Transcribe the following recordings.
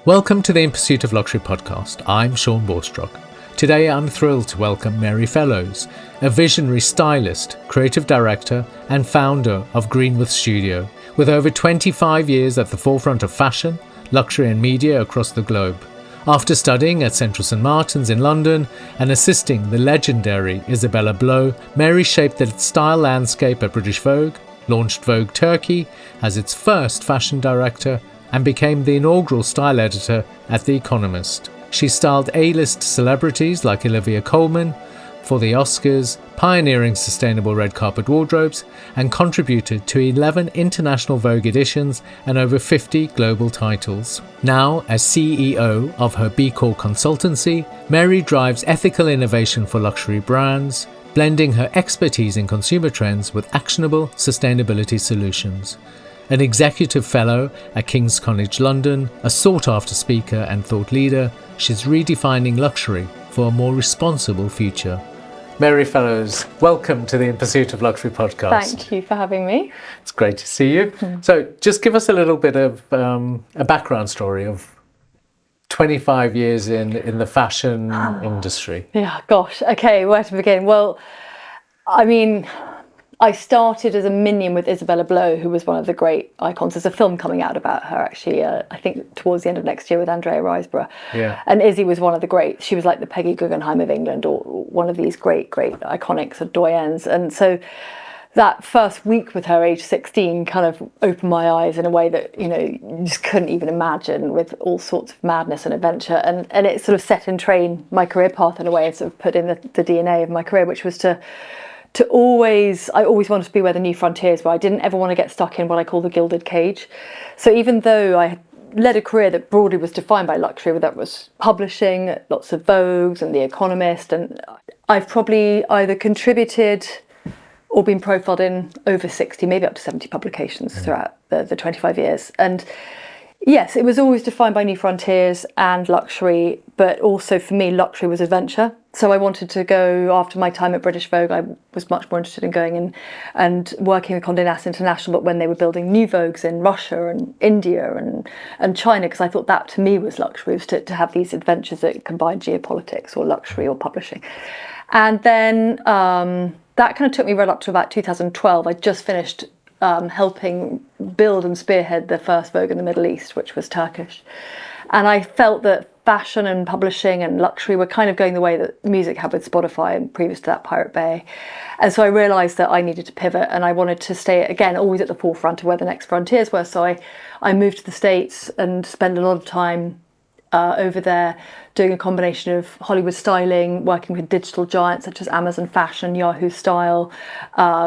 Welcome to the In Pursuit of Luxury podcast. I'm Sean Borstrock. Today I'm thrilled to welcome Mary Fellows, a visionary stylist, creative director and founder of GreenWith Studio, with over 25 years at the forefront of fashion, luxury and media across the globe. After studying at Central St Martin's in London and assisting the legendary Isabella Blow, Mary shaped the style landscape at British Vogue, launched Vogue Turkey as its first fashion director, and became the inaugural style editor at The Economist. She styled A-list celebrities like Olivia Colman for the Oscars, pioneering sustainable red carpet wardrobes, and contributed to 11 international Vogue editions and over 50 global titles. Now, as CEO of her B Corp consultancy, Mary drives ethical innovation for luxury brands, blending her expertise in consumer trends with actionable sustainability solutions. An executive fellow at King's College London, a sought-after speaker and thought leader, she's redefining luxury for a more responsible future. Mary Fellows, welcome to the In Pursuit of Luxury podcast. Thank you for having me. It's great to see you. So just give us a little bit of a background story of 25 years in the fashion industry. Yeah, gosh. Okay, where to begin? Well, I mean, I started as a minion with Isabella Blow, who was one of the great icons. There's a film coming out about her, actually, I think towards the end of next year with Andrea Riseborough. Yeah. And Izzy was one of the great, she was like the Peggy Guggenheim of England, or one of these great iconic sort of doyens. And so that first week with her, age 16, kind of opened my eyes in a way that, you just couldn't even imagine, with all sorts of madness and adventure. And it sort of set in train my career path in a way, and sort of put in the DNA of my career, which was I always wanted to be where the new frontiers were. I didn't ever want to get stuck in what I call the gilded cage. So even though I led a career that broadly was defined by luxury, that was publishing, lots of Vogues and The Economist, and I've probably either contributed or been profiled in over 60, maybe up to 70 publications throughout the 25 years. And yes, it was always defined by new frontiers and luxury, but also for me, luxury was adventure. So I wanted to go, after my time at British Vogue, I was much more interested in going in and working with Condé Nast International, but when they were building new Vogues in Russia and India and China, because I thought that to me was luxury, was to have these adventures that combined geopolitics or luxury or publishing. And then that kind of took me right up to about 2012. I just finished helping build and spearhead the first Vogue in the Middle East, which was Turkish. And I felt that fashion and publishing and luxury were kind of going the way that music had with Spotify and previous to that Pirate Bay. And so I realised that I needed to pivot, and I wanted to stay, again, always at the forefront of where the next frontiers were. So I moved to the States and spent a lot of time over there doing a combination of Hollywood styling, working with digital giants such as Amazon Fashion, Yahoo Style,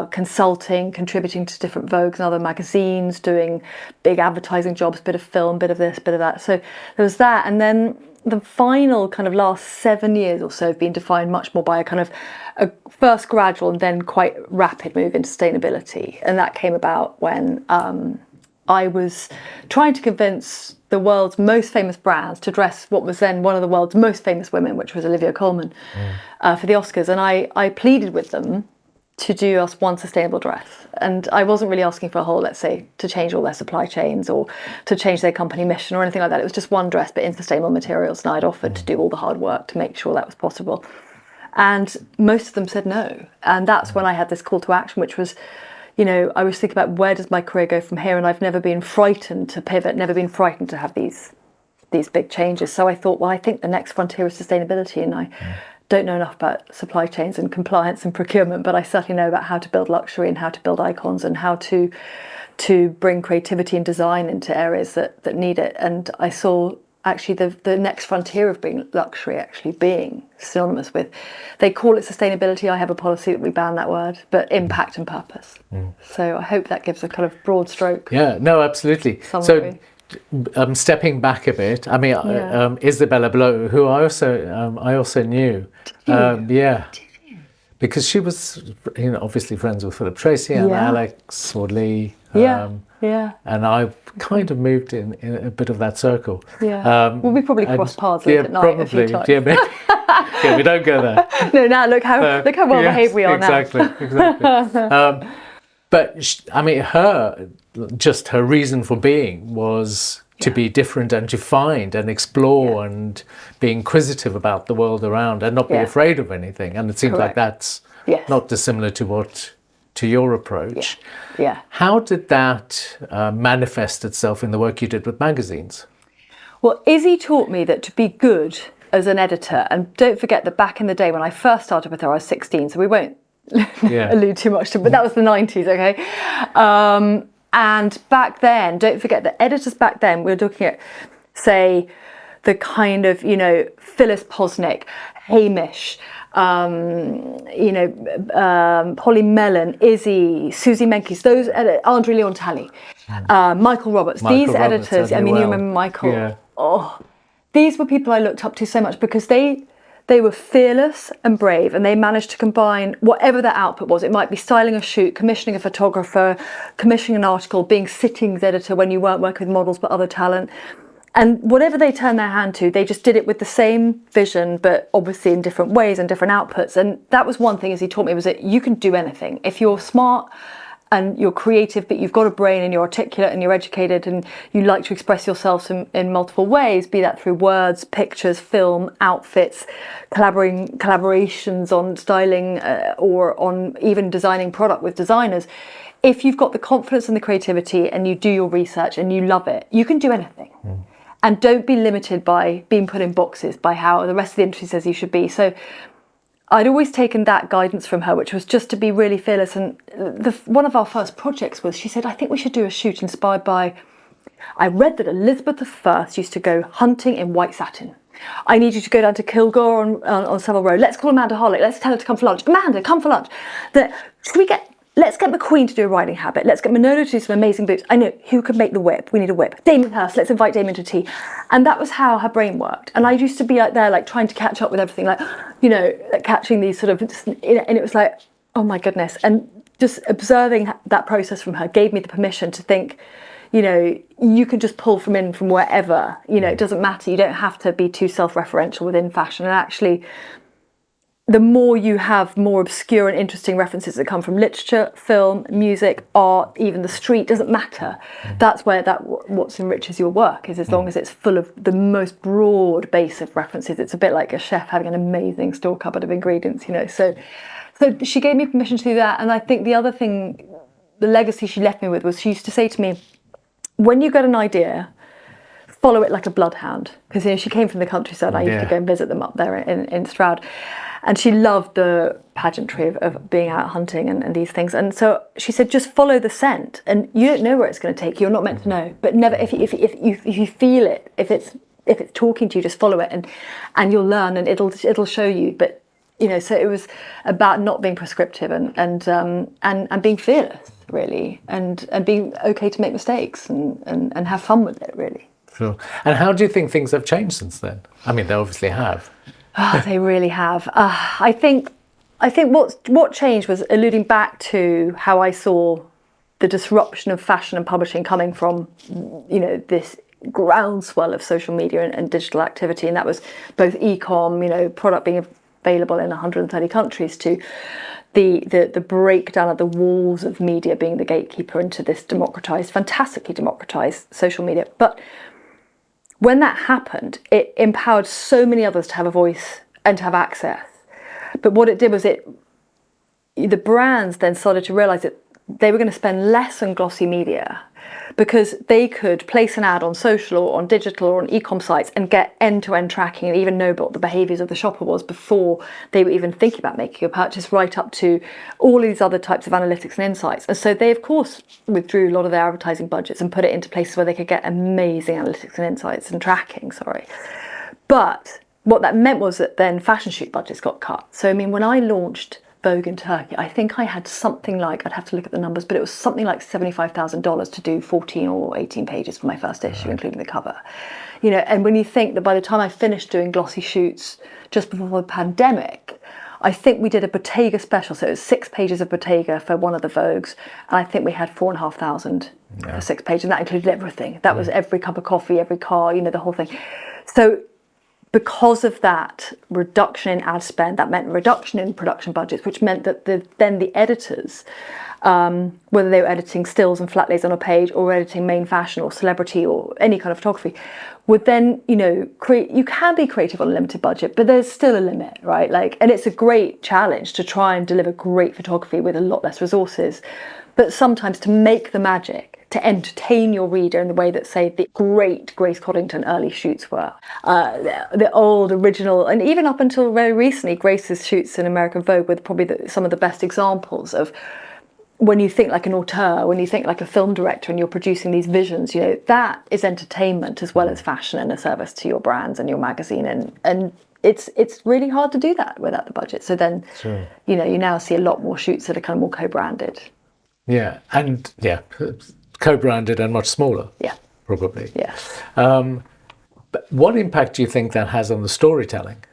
consulting, contributing to different Vogues and other magazines, doing big advertising jobs, bit of film, bit of this, bit of that. So there was that. And then the final kind of last 7 years or so have been defined much more by a kind of a first gradual and then quite rapid move into sustainability. And that came about when I was trying to convince the world's most famous brands to dress what was then one of the world's most famous women, which was Olivia Colman, for the Oscars. And I pleaded with them to do us one sustainable dress. And I wasn't really asking for a whole, let's say, to change all their supply chains or to change their company mission or anything like that. It was just one dress, but in sustainable materials. And I'd offered to do all the hard work to make sure that was possible. And most of them said no. And that's when I had this call to action, which was, I was thinking about where does my career go from here, and I've never been frightened to pivot, never been frightened to have these big changes. So I thought, well, I think the next frontier is sustainability, and I don't know enough about supply chains and compliance and procurement, but I certainly know about how to build luxury and how to build icons and how to bring creativity and design into areas that need it. And I saw actually the next frontier of being luxury actually being synonymous with, they call it sustainability. I have a policy that we ban that word, but impact and purpose. So I hope that gives a kind of broad stroke. Yeah, no, absolutely. Summary. So stepping back a bit, I mean, Isabella Blow, who I also knew. Yeah. Because she was, obviously friends with Philip Tracy and Alex Wardley. And I kind of moved in a bit of that circle. Yeah. Well, we probably crossed paths late at night probably, a few times. Yeah, we don't go there. No, now look how well behaved we are now. Exactly. But I mean, her reason for being was to be different and to find and explore and be inquisitive about the world around and not be afraid of anything. And it seems like that's not dissimilar to your approach. Yeah. How did that manifest itself in the work you did with magazines? Well, Izzy taught me that to be good as an editor, and don't forget that back in the day when I first started with her, I was 16, so we won't allude too much to, but that was the 90s, okay? And back then, don't forget that editors back then, we were looking at, say, the kind of, Phyllis Posnick, Hamish, Polly Mellon, Izzy, Susie Menkes, those, Andre Leon Talley, Michael Roberts, these editors, you remember Michael? Yeah. Oh, these were people I looked up to so much because they were fearless and brave, and they managed to combine whatever their output was. It might be styling a shoot, commissioning a photographer, commissioning an article, being sittings editor when you weren't working with models but other talent. And whatever they turned their hand to, they just did it with the same vision, but obviously in different ways and different outputs. And that was one thing, as he taught me, was that you can do anything. If you're smart and you're creative, but you've got a brain and you're articulate and you're educated and you like to express yourself in multiple ways, be that through words, pictures, film, outfits, collaborations on styling or on even designing product with designers. If you've got the confidence and the creativity and you do your research and you love it, you can do anything. And don't be limited by being put in boxes by how the rest of the industry says you should be. So I'd always taken that guidance from her, which was just to be really fearless. And one of our first projects was, she said, I think we should do a shoot inspired by, I read that Elizabeth I used to go hunting in white satin. I need you to go down to Kilgore on Savile Row. Let's call Amanda Harlick. Let's tell her to come for lunch. Amanda, come for lunch. Let's get McQueen to do a riding habit. Let's get Manolo to do some amazing boots. I know, who could make the whip? We need a whip. Damien Hirst, let's invite Damien to tea. And that was how her brain worked. And I used to be trying to catch up with everything, catching these sort of, and it was like, oh my goodness. And just observing that process from her gave me the permission to think, you can just pull from wherever, it doesn't matter. You don't have to be too self-referential within fashion. And actually, the more you have more obscure and interesting references that come from literature, film, music, art, even the street, doesn't matter. That's where what enriches your work is, as long as it's full of the most broad base of references. It's a bit like a chef having an amazing store cupboard of ingredients, So she gave me permission to do that. And I think the other thing, the legacy she left me with, was she used to say to me, when you get an idea, follow it like a bloodhound. Because she came from the countryside. I used to go and visit them up there in Stroud. And she loved the pageantry of being out hunting and these things. And so she said, just follow the scent. And you don't know where it's going to take you. You're not meant to know. But never, if you feel it, if it's talking to you, just follow it, and you'll learn, and it'll show you. But so it was about not being prescriptive and being fearless, really, and being okay to make mistakes and have fun with it, really. Sure. And how do you think things have changed since then? I mean, they obviously have. Oh, they really have. I think what changed was alluding back to how I saw the disruption of fashion and publishing coming from, this groundswell of social media and digital activity, and that was both e-com, product being available in 130 countries, to the breakdown of the walls of media being the gatekeeper into this fantastically democratized social media. But when that happened, it empowered so many others to have a voice and to have access. But what it did was the brands then started to realize that they were going to spend less on glossy media, because they could place an ad on social or on digital or on e-com sites and get end-to-end tracking and even know what the behaviours of the shopper was before they were even thinking about making a purchase, right up to all these other types of analytics and insights. And so they, of course, withdrew a lot of their advertising budgets and put it into places where they could get amazing analytics and insights and tracking, But what that meant was that then fashion shoot budgets got cut. So, I mean, when I launched Vogue in Turkey, I think I had something like, I'd have to look at the numbers, but it was something like $75,000 to do 14 or 18 pages for my first issue, including the cover. And when you think that by the time I finished doing glossy shoots just before the pandemic, I think we did a Bottega special. So it was 6 pages of Bottega for one of the Vogues. And I think we had 4,500 for 6 pages. And that included everything. That was every cup of coffee, every car, the whole thing. So because of that reduction in ad spend, that meant reduction in production budgets, which meant that then the editors, whether they were editing stills and flat lays on a page or editing main fashion or celebrity or any kind of photography, would then, create. You can be creative on a limited budget, but there's still a limit, right? And it's a great challenge to try and deliver great photography with a lot less resources. But sometimes to make the magic, to entertain your reader in the way that, say, the great Grace Coddington early shoots were, the old original, and even up until very recently, Grace's shoots in American Vogue were probably some of the best examples of when you think like an auteur, when you think like a film director and you're producing these visions, that is entertainment as well as fashion and a service to your brands and your magazine. And it's really hard to do that without the budget. So then, Sure. You now see a lot more shoots that are kind of more co-branded. Yeah, and co-branded and much smaller. Yeah. Probably. Yeah. But what impact do you think that has on the storytelling?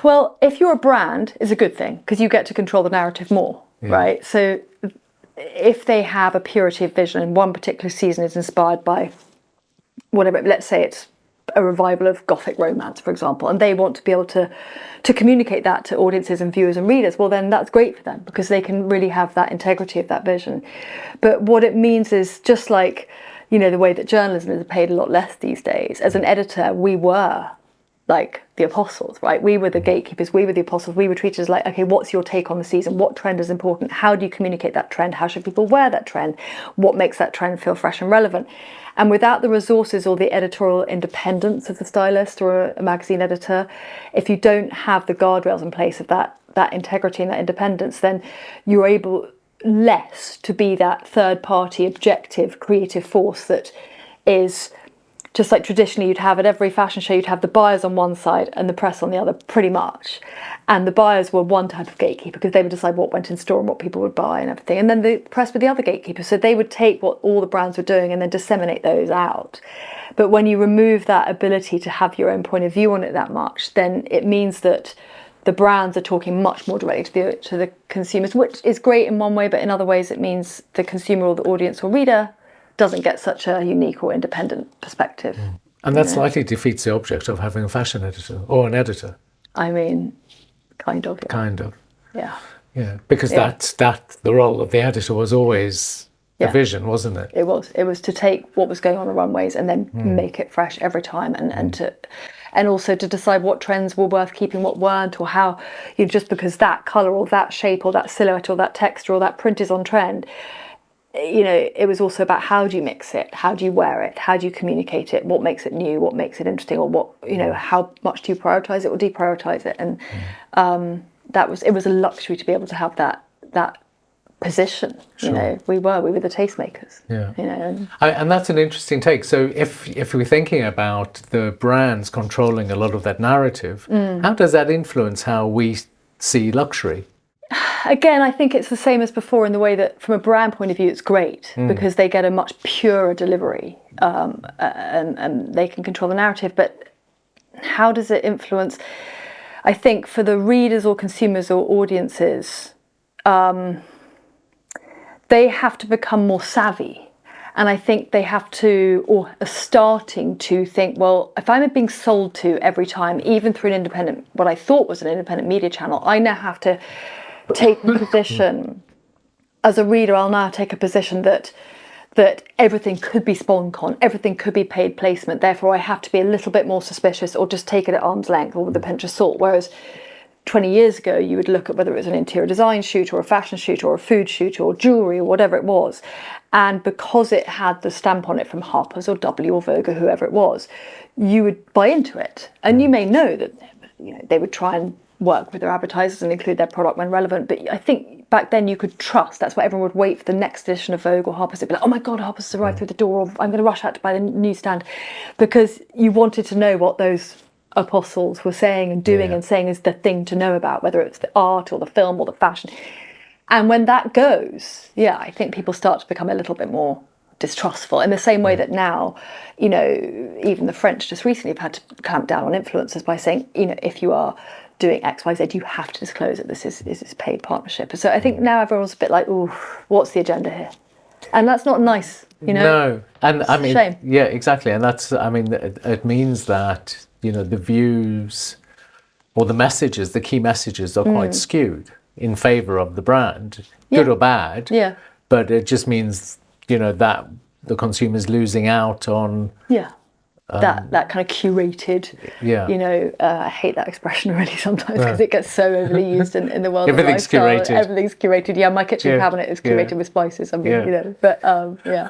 Well, if you're a brand, it's a good thing because you get to control the narrative more, right? So if they have a purity of vision and one particular season is inspired by whatever, let's say it's a revival of Gothic romance, for example, and they want to be able to communicate that to audiences and viewers and readers, well, then that's great for them because they can really have that integrity of that vision. But what it means is just like, the way that journalism is paid a lot less these days. As an editor, we were like the apostles, right? We were the gatekeepers, we were the apostles, we were treated as like, okay, what's your take on the season? What trend is important? How do you communicate that trend? How should people wear that trend? What makes that trend feel fresh and relevant? And without the resources or the editorial independence of the stylist or a magazine editor, if you don't have the guardrails in place of that integrity and that independence, then you're able less to be that third party, objective, creative force that is just like traditionally you'd have at every fashion show, you'd have the buyers on one side and the press on the other, pretty much. And the buyers were one type of gatekeeper because they would decide what went in store and what people would buy and everything. And then the press were the other gatekeeper. So they would take what all the brands were doing and then disseminate those out. But when you remove that ability to have your own point of view on it that much, then it means that the brands are talking much more directly to the consumers, which is great in one way, but in other ways it means the consumer or the audience or reader doesn't get such a unique or independent perspective. And that slightly defeats the object of having a fashion editor or an editor. I mean, kind of. Yeah. Kind of. Yeah. Yeah, because that's the role of the editor was always a vision, wasn't it? It was. It was to take what was going on the runways and then make it fresh every time, and also to decide what trends were worth keeping, what weren't, or how just because that colour or that shape or that silhouette or that texture or that print is on trend. It was also about how do you mix it, how do you wear it, how do you communicate it, what makes it new, what makes it interesting, or what how much do you prioritise it or deprioritise it, and it was a luxury to be able to have that position. Sure. We were the tastemakers. Yeah. And that's an interesting take. So if we're thinking about the brands controlling a lot of that narrative, how does that influence how we see luxury? Again, I think it's the same as before in the way that from a brand point of view, it's great because they get a much purer delivery and they can control the narrative. But how does it influence? I think for the readers or consumers or audiences, they have to become more savvy. And I think they have to, or are starting to think, well, if I'm being sold to every time, even through what I thought was an independent media channel, I now have to take a position as a reader. I'll now take a position that everything could be SponCon, everything could be paid placement. Therefore, I have to be a little bit more suspicious or just take it at arm's length or with a pinch of salt. Whereas 20 years ago, you would look at whether it was an interior design shoot or a fashion shoot or a food shoot or jewellery or whatever it was. And because it had the stamp on it from Harper's or W or Vogue or whoever it was, you would buy into it. And you may know that they would try and work with their advertisers and include their product when relevant. But I think back then you could trust. That's why everyone would wait for the next edition of Vogue or Harper's. They'd be like, oh my God, Harper's has arrived through the door, or I'm going to rush out to buy the newsstand. Because you wanted to know what those apostles were saying and doing and saying is the thing to know about, whether it's the art or the film or the fashion. And when that goes, I think people start to become a little bit more distrustful in the same way that now, even the French just recently have had to clamp down on influencers by saying, if you are doing X, Y, Z, you have to disclose that this is paid partnership. So I think now everyone's a bit like, ooh, what's the agenda here? And that's not nice, No, and it's a shame. yeah, exactly. And that's, it means that the views or the messages, the key messages are quite skewed in favor of the brand, good or bad. Yeah. But it just means, that the consumer's losing out on... Yeah. That kind of curated, I hate that expression really sometimes because it gets so overly used in the world Everything's of lifestyle. curated. Everything's curated. Yeah, my kitchen cabinet is curated with spices. I mean, but yeah.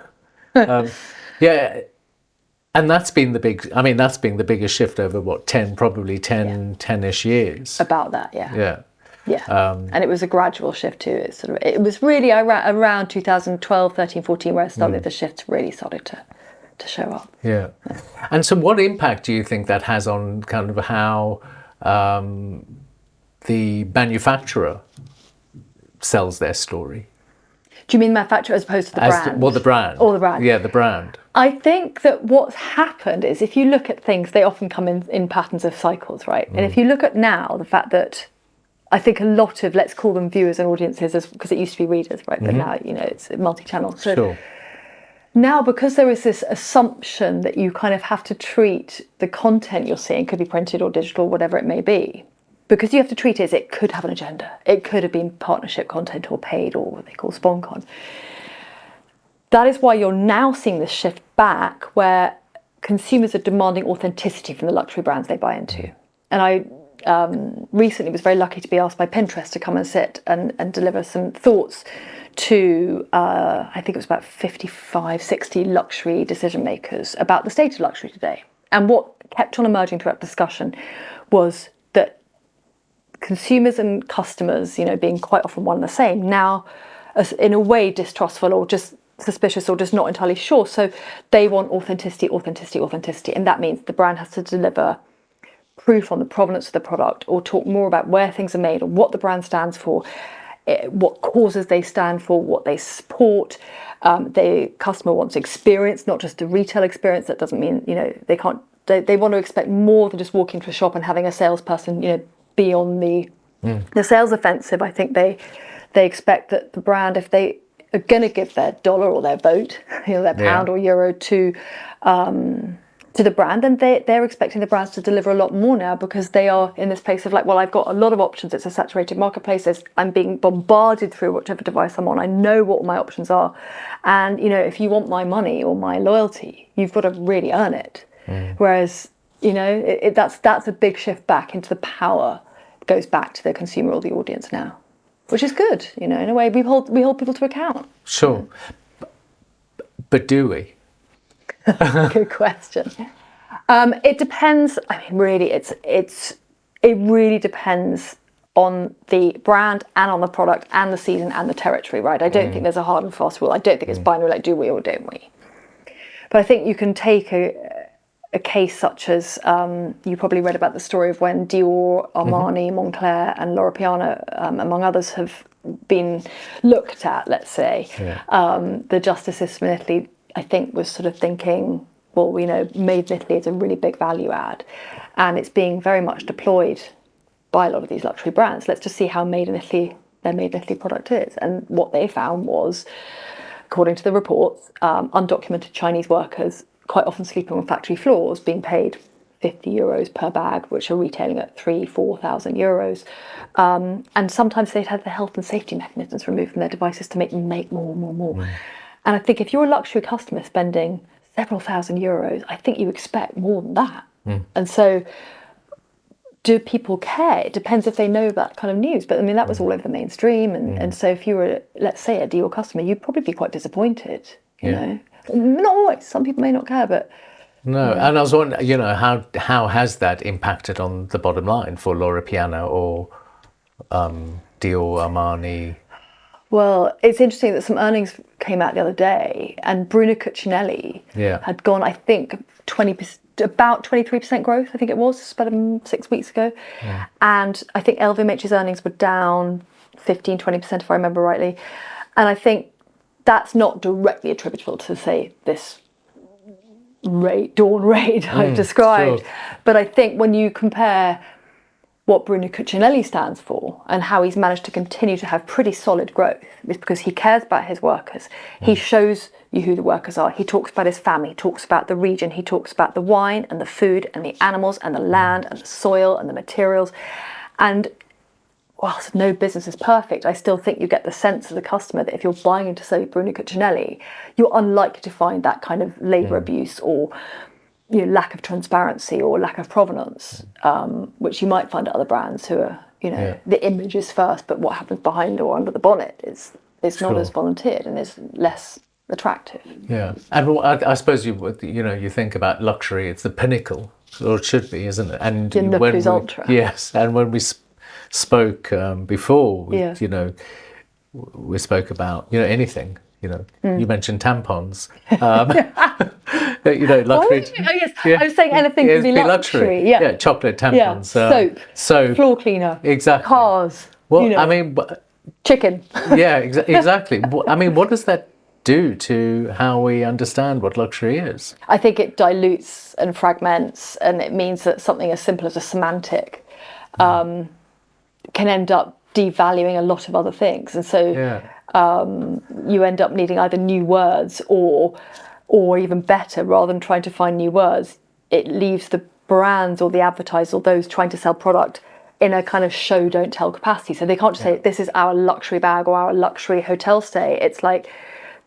And that's been the biggest shift over 10-ish years. About that, yeah. Yeah. And it was a gradual shift too. It was really around 2012, 13, 14 where the shifts really started to show up. Yeah. And so what impact do you think that has on kind of how the manufacturer sells their story? Do you mean manufacturer as opposed to the brand? The brand. Or the brand. Yeah, the brand. I think that what's happened is if you look at things, they often come in patterns of cycles, right? And if you look at now, the fact that I think a lot of, let's call them viewers and audiences, because it used to be readers, right? But now, it's multi-channel. So sure. Now, because there is this assumption that you kind of have to treat the content you're seeing, could be printed or digital, whatever it may be, because you have to treat it as it could have an agenda. It could have been partnership content or paid or what they call SponCon. That is why you're now seeing this shift back where consumers are demanding authenticity from the luxury brands they buy into. And I recently was very lucky to be asked by Pinterest to come and sit and deliver some thoughts to, I think it was about 55, 60 luxury decision makers about the state of luxury today. And what kept on emerging throughout discussion was that consumers and customers, being quite often one and the same, now in a way distrustful or just suspicious or just not entirely sure. So they want authenticity. And that means the brand has to deliver proof on the provenance of the product or talk more about where things are made or what the brand stands for, what causes they stand for, what they support. The customer wants experience, not just a retail experience. That doesn't mean, they can't, they want to expect more than just walking into a shop and having a salesperson, be on the sales offensive. I think they expect that the brand, if they are going to give their dollar or their vote, their pound or euro to the brand, then they're expecting the brands to deliver a lot more now because they are in this place of like, well, I've got a lot of options. It's a saturated marketplace. I'm being bombarded through whichever device I'm on. I know what my options are. And, if you want my money or my loyalty, you've got to really earn it. Whereas, that's a big shift back into the power. It goes back to the consumer or the audience now, which is good. In a way, we hold people to account. Sure. But do we? Good question. It depends. I mean, really, it really depends on the brand and on the product and the season and the territory, right? I don't think there's a hard and fast rule. I don't think it's binary, like do we or don't we. But I think you can take a case such as you probably read about the story of when Dior, Armani, Moncler, and Loro Piana, among others, have been looked at. Let's say the justice system in Italy, I think, was sort of thinking, well, made in Italy is a really big value add, and it's being very much deployed by a lot of these luxury brands. Let's just see how their made in Italy product is. And what they found was, according to the reports, undocumented Chinese workers quite often sleeping on factory floors, being paid €50 per bag, which are retailing at 3,000-4,000 euros. And sometimes they'd had the health and safety mechanisms removed from their devices to make them make more. And I think if you're a luxury customer spending several thousand euros, I think you expect more than that. And so do people care? It depends if they know that kind of news. But I mean, that was all over the mainstream. And so if you were, let's say, a Dior customer, you'd probably be quite disappointed, you know. Not always. Some people may not care, but... No, and I was wondering, how has that impacted on the bottom line for Loro Piana or Dior, Armani? Well, it's interesting that some earnings came out the other day, and Bruno Cucinelli had gone, I think, about 23% growth, I think it was, about 6 weeks ago. And I think LVMH's earnings were down 15-20%, if I remember rightly. And I think that's not directly attributable to, say, this dawn rate I've described. Sure. But I think when you compare what Bruno Cucinelli stands for and how he's managed to continue to have pretty solid growth is because he cares about his workers. He shows you who the workers are. He talks about his family, he talks about the region, he talks about the wine and the food and the animals and the land and the soil and the materials. And whilst no business is perfect, I still think you get the sense of the customer that if you're buying into, say, Bruno Cucinelli, you're unlikely to find that kind of labour abuse or lack of transparency or lack of provenance, which you might find at other brands who are, the image is first, but what happens behind or under the bonnet is not as volunteered and is less attractive. Yeah, and I suppose you think about luxury, it's the pinnacle, or it should be, isn't it? And the plus ultra. Yes, and when we spoke before, we spoke about anything. You mentioned tampons. Luxury. Oh yes, I was saying anything can be luxury. Yeah, chocolate, tampons, soap, floor cleaner, exactly, cars. Well, I mean, chicken. Yeah, exactly. I mean, what does that do to how we understand what luxury is? I think it dilutes and fragments, and it means that something as simple as a semantic can end up devaluing a lot of other things, and so you end up needing either new words or even better, rather than trying to find new words, it leaves the brands or the advertisers or those trying to sell product in a kind of show don't tell capacity. So they can't just say this is our luxury bag or our luxury hotel stay. It's like,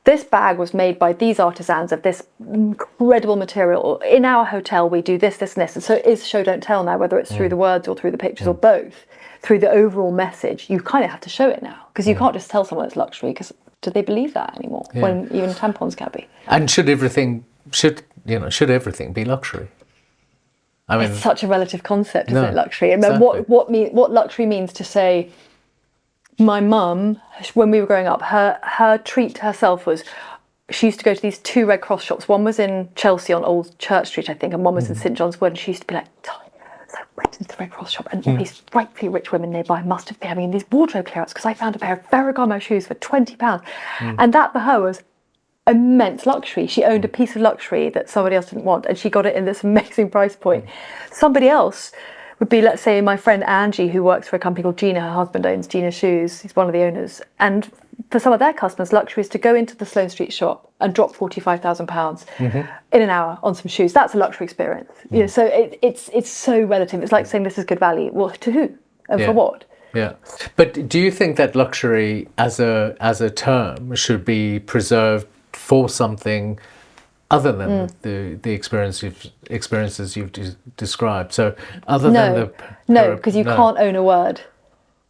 this bag was made by these artisans of this incredible material. In our hotel, we do this, this, and this. And so it is show, don't tell now, whether it's through the words or through the pictures or both. Through the overall message, you kind of have to show it now, because you can't just tell someone it's luxury, because do they believe that anymore? When even tampons can be. And should everything be luxury? I mean, it's such a relative concept, isn't it? Luxury. And exactly. what luxury means to say. My mum, when we were growing up, her treat to herself was, she used to go to these 2 Red Cross shops. One was in Chelsea on Old Church Street, I think, and one was in St John's Wood. And she used to be like, so I went into the Red Cross shop, and all these rightfully rich women nearby must have been having these wardrobe clearance because I found a pair of Ferragamo shoes for £20. And that for her was immense luxury. She owned a piece of luxury that somebody else didn't want, and she got it in this amazing price point. Somebody else would be, let's say, my friend Angie, who works for a company called Gina. Her husband owns Gina Shoes. He's one of the owners. And for some of their customers, luxury is to go into the Sloane Street shop and drop £45,000 in an hour on some shoes. That's a luxury experience. So it's so relative. It's like saying this is good value. Well, to who and for what? Yeah, but do you think that luxury as a term should be preserved for something other than the experiences you've described? So other than the... No, because you can't own a word.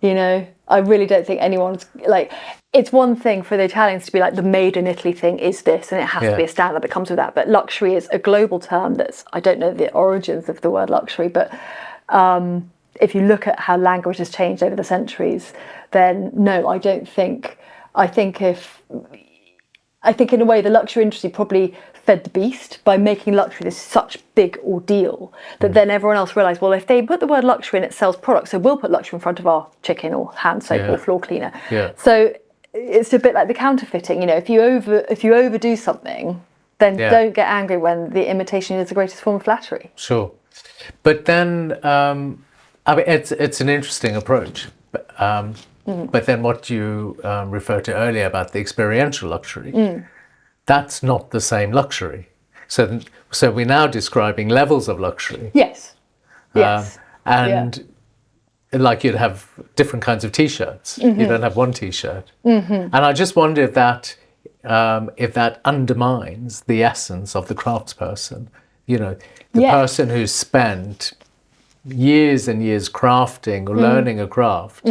I really don't think anyone's like... It's one thing for the Italians to be like, the made in Italy thing is this, and it has to be a standard that comes with that. But luxury is a global term that's... I don't know the origins of the word luxury, but if you look at how language has changed over the centuries, then no, I don't think... I think in a way the luxury industry probably fed the beast by making luxury this such big ordeal that then everyone else realised, well, if they put the word luxury in, it sells products, so we'll put luxury in front of our chicken or hand soap or floor cleaner. So it's a bit like the counterfeiting. If you overdo something, then don't get angry when the imitation is the greatest form of flattery. Sure, but then I mean, it's an interesting approach. But then what you referred to earlier about the experiential luxury, that's not the same luxury. So we're now describing levels of luxury. Yes. And like you'd have different kinds of T-shirts. You don't have one T-shirt. And I just wonder if that undermines the essence of the craftsperson. The person who's spent years and years crafting or learning a craft.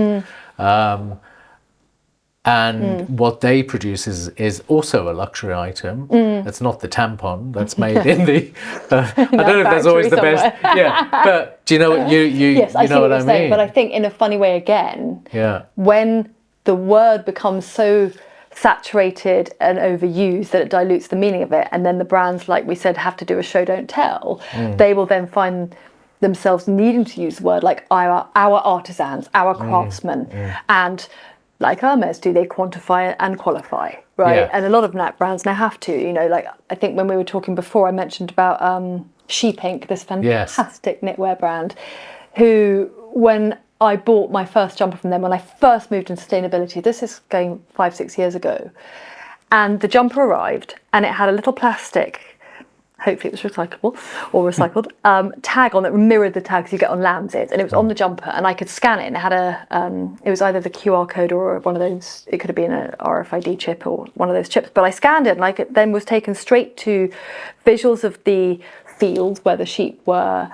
And what they produce is also a luxury item. It's not the tampon that's made in the... I don't know if that's always the best. But do you know what yes, I know what I mean? Saying, but I think in a funny way again, when the word becomes so saturated and overused that it dilutes the meaning of it, and then the brands, like we said, have to do a show don't tell, they will then find themselves needing to use the word like our artisans, our craftsmen, and like Hermes do, they quantify and qualify, right? And a lot of brands now have to, like I think when we were talking before, I mentioned about Sheep Ink, this fantastic knitwear brand. who, when I bought my first jumper from them, when I first moved into sustainability, this is going 5-6 years ago, and the jumper arrived and it had a little plastic, hopefully it was recyclable or recycled, tag on that mirrored the tags you get on Lambs, and it was on the jumper, and I could scan it, and it had it was either the QR code or one of those, it could have been an RFID chip or one of those chips, but I scanned it, and I then was taken straight to visuals of the fields where the sheep were,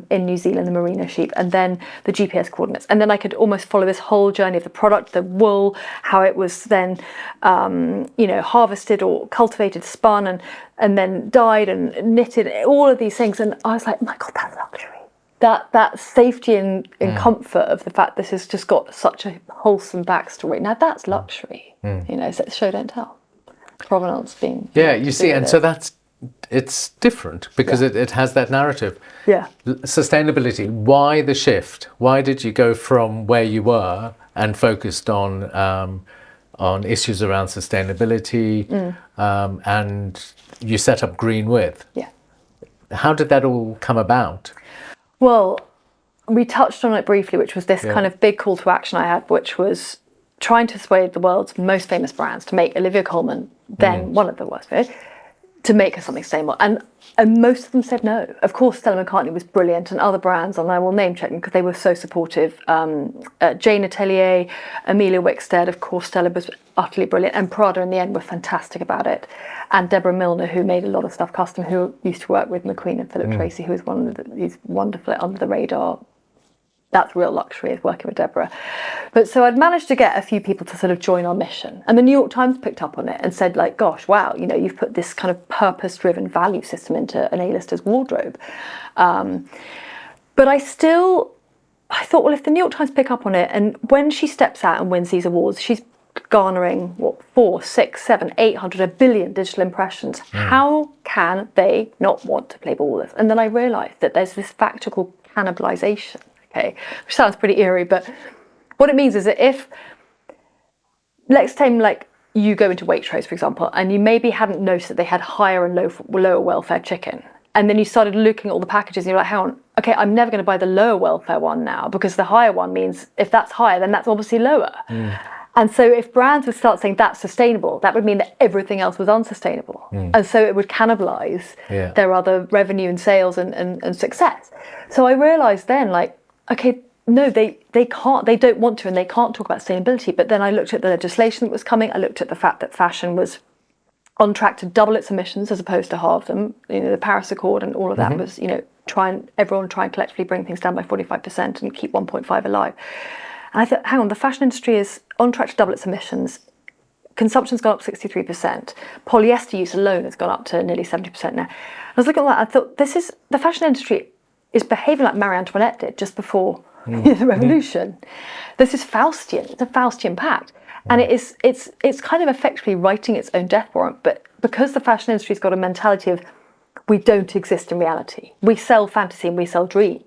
in New Zealand, the merino sheep, and then the GPS coordinates, and then I could almost follow this whole journey of the product, the wool, how it was then harvested or cultivated, spun, and then dyed and knitted, all of these things. And I was like, my God, that's luxury. That safety and comfort of the fact this has just got such a wholesome backstory. Now that's luxury. So it's show don't tell. Provenance being you see, and so it's different because it has that narrative. Sustainability, why the shift? Why did you go from where you were and focused on issues around sustainability, and you set up GreenWith? How did that all come about? Well, we touched on it briefly, which was this kind of big call to action I had, which was trying to persuade the world's most famous brands to make Olivia Colman, then one of the worst, to make her something sustainable, and most of them said no. Of course, Stella McCartney was brilliant, and other brands, and I will name check them because they were so supportive. Jane Atelier, Amelia Wickstead, of course, Stella was utterly brilliant, and Prada in the end were fantastic about it. And Deborah Milner, who made a lot of stuff custom, who used to work with McQueen and Philip Tracy, who was one of these wonderful under the radar. That's real luxury, is working with Deborah. But so I'd managed to get a few people to sort of join our mission. And the New York Times picked up on it and said, like, gosh, wow, you've put this kind of purpose-driven value system into an A-lister's wardrobe. But I thought, well, if the New York Times pick up on it, and when she steps out and wins these awards, she's garnering, 4, 6, 7, 800, 1 billion digital impressions. How can they not want to play ball with us? And then I realised that there's this factor called cannibalisation. Okay, which sounds pretty eerie, but what it means is that if, let's say, like, you go into Waitrose, for example, and you maybe hadn't noticed that they had higher and lower welfare chicken, and then you started looking at all the packages, and you're like, hang on, okay, I'm never going to buy the lower welfare one now, because the higher one means if that's higher, then that's obviously lower. And so if brands would start saying that's sustainable, that would mean that everything else was unsustainable. And so it would cannibalise their other revenue and sales and success. So I realised then, like, okay, no, they can't, they don't want to, and they can't talk about sustainability. But then I looked at the legislation that was coming. I looked at the fact that fashion was on track to double its emissions as opposed to halve them. The Paris Accord and all of that was, everyone try and collectively bring things down by 45% and keep 1.5 alive. And I thought, hang on, the fashion industry is on track to double its emissions. Consumption's gone up 63%. Polyester use alone has gone up to nearly 70% now. I was looking at that, I thought, the fashion industry is behaving like Marie Antoinette did just before the revolution. This is Faustian. It's a Faustian pact. And it's kind of effectively writing its own death warrant. But because the fashion industry's got a mentality of we don't exist in reality. We sell fantasy and we sell dreams.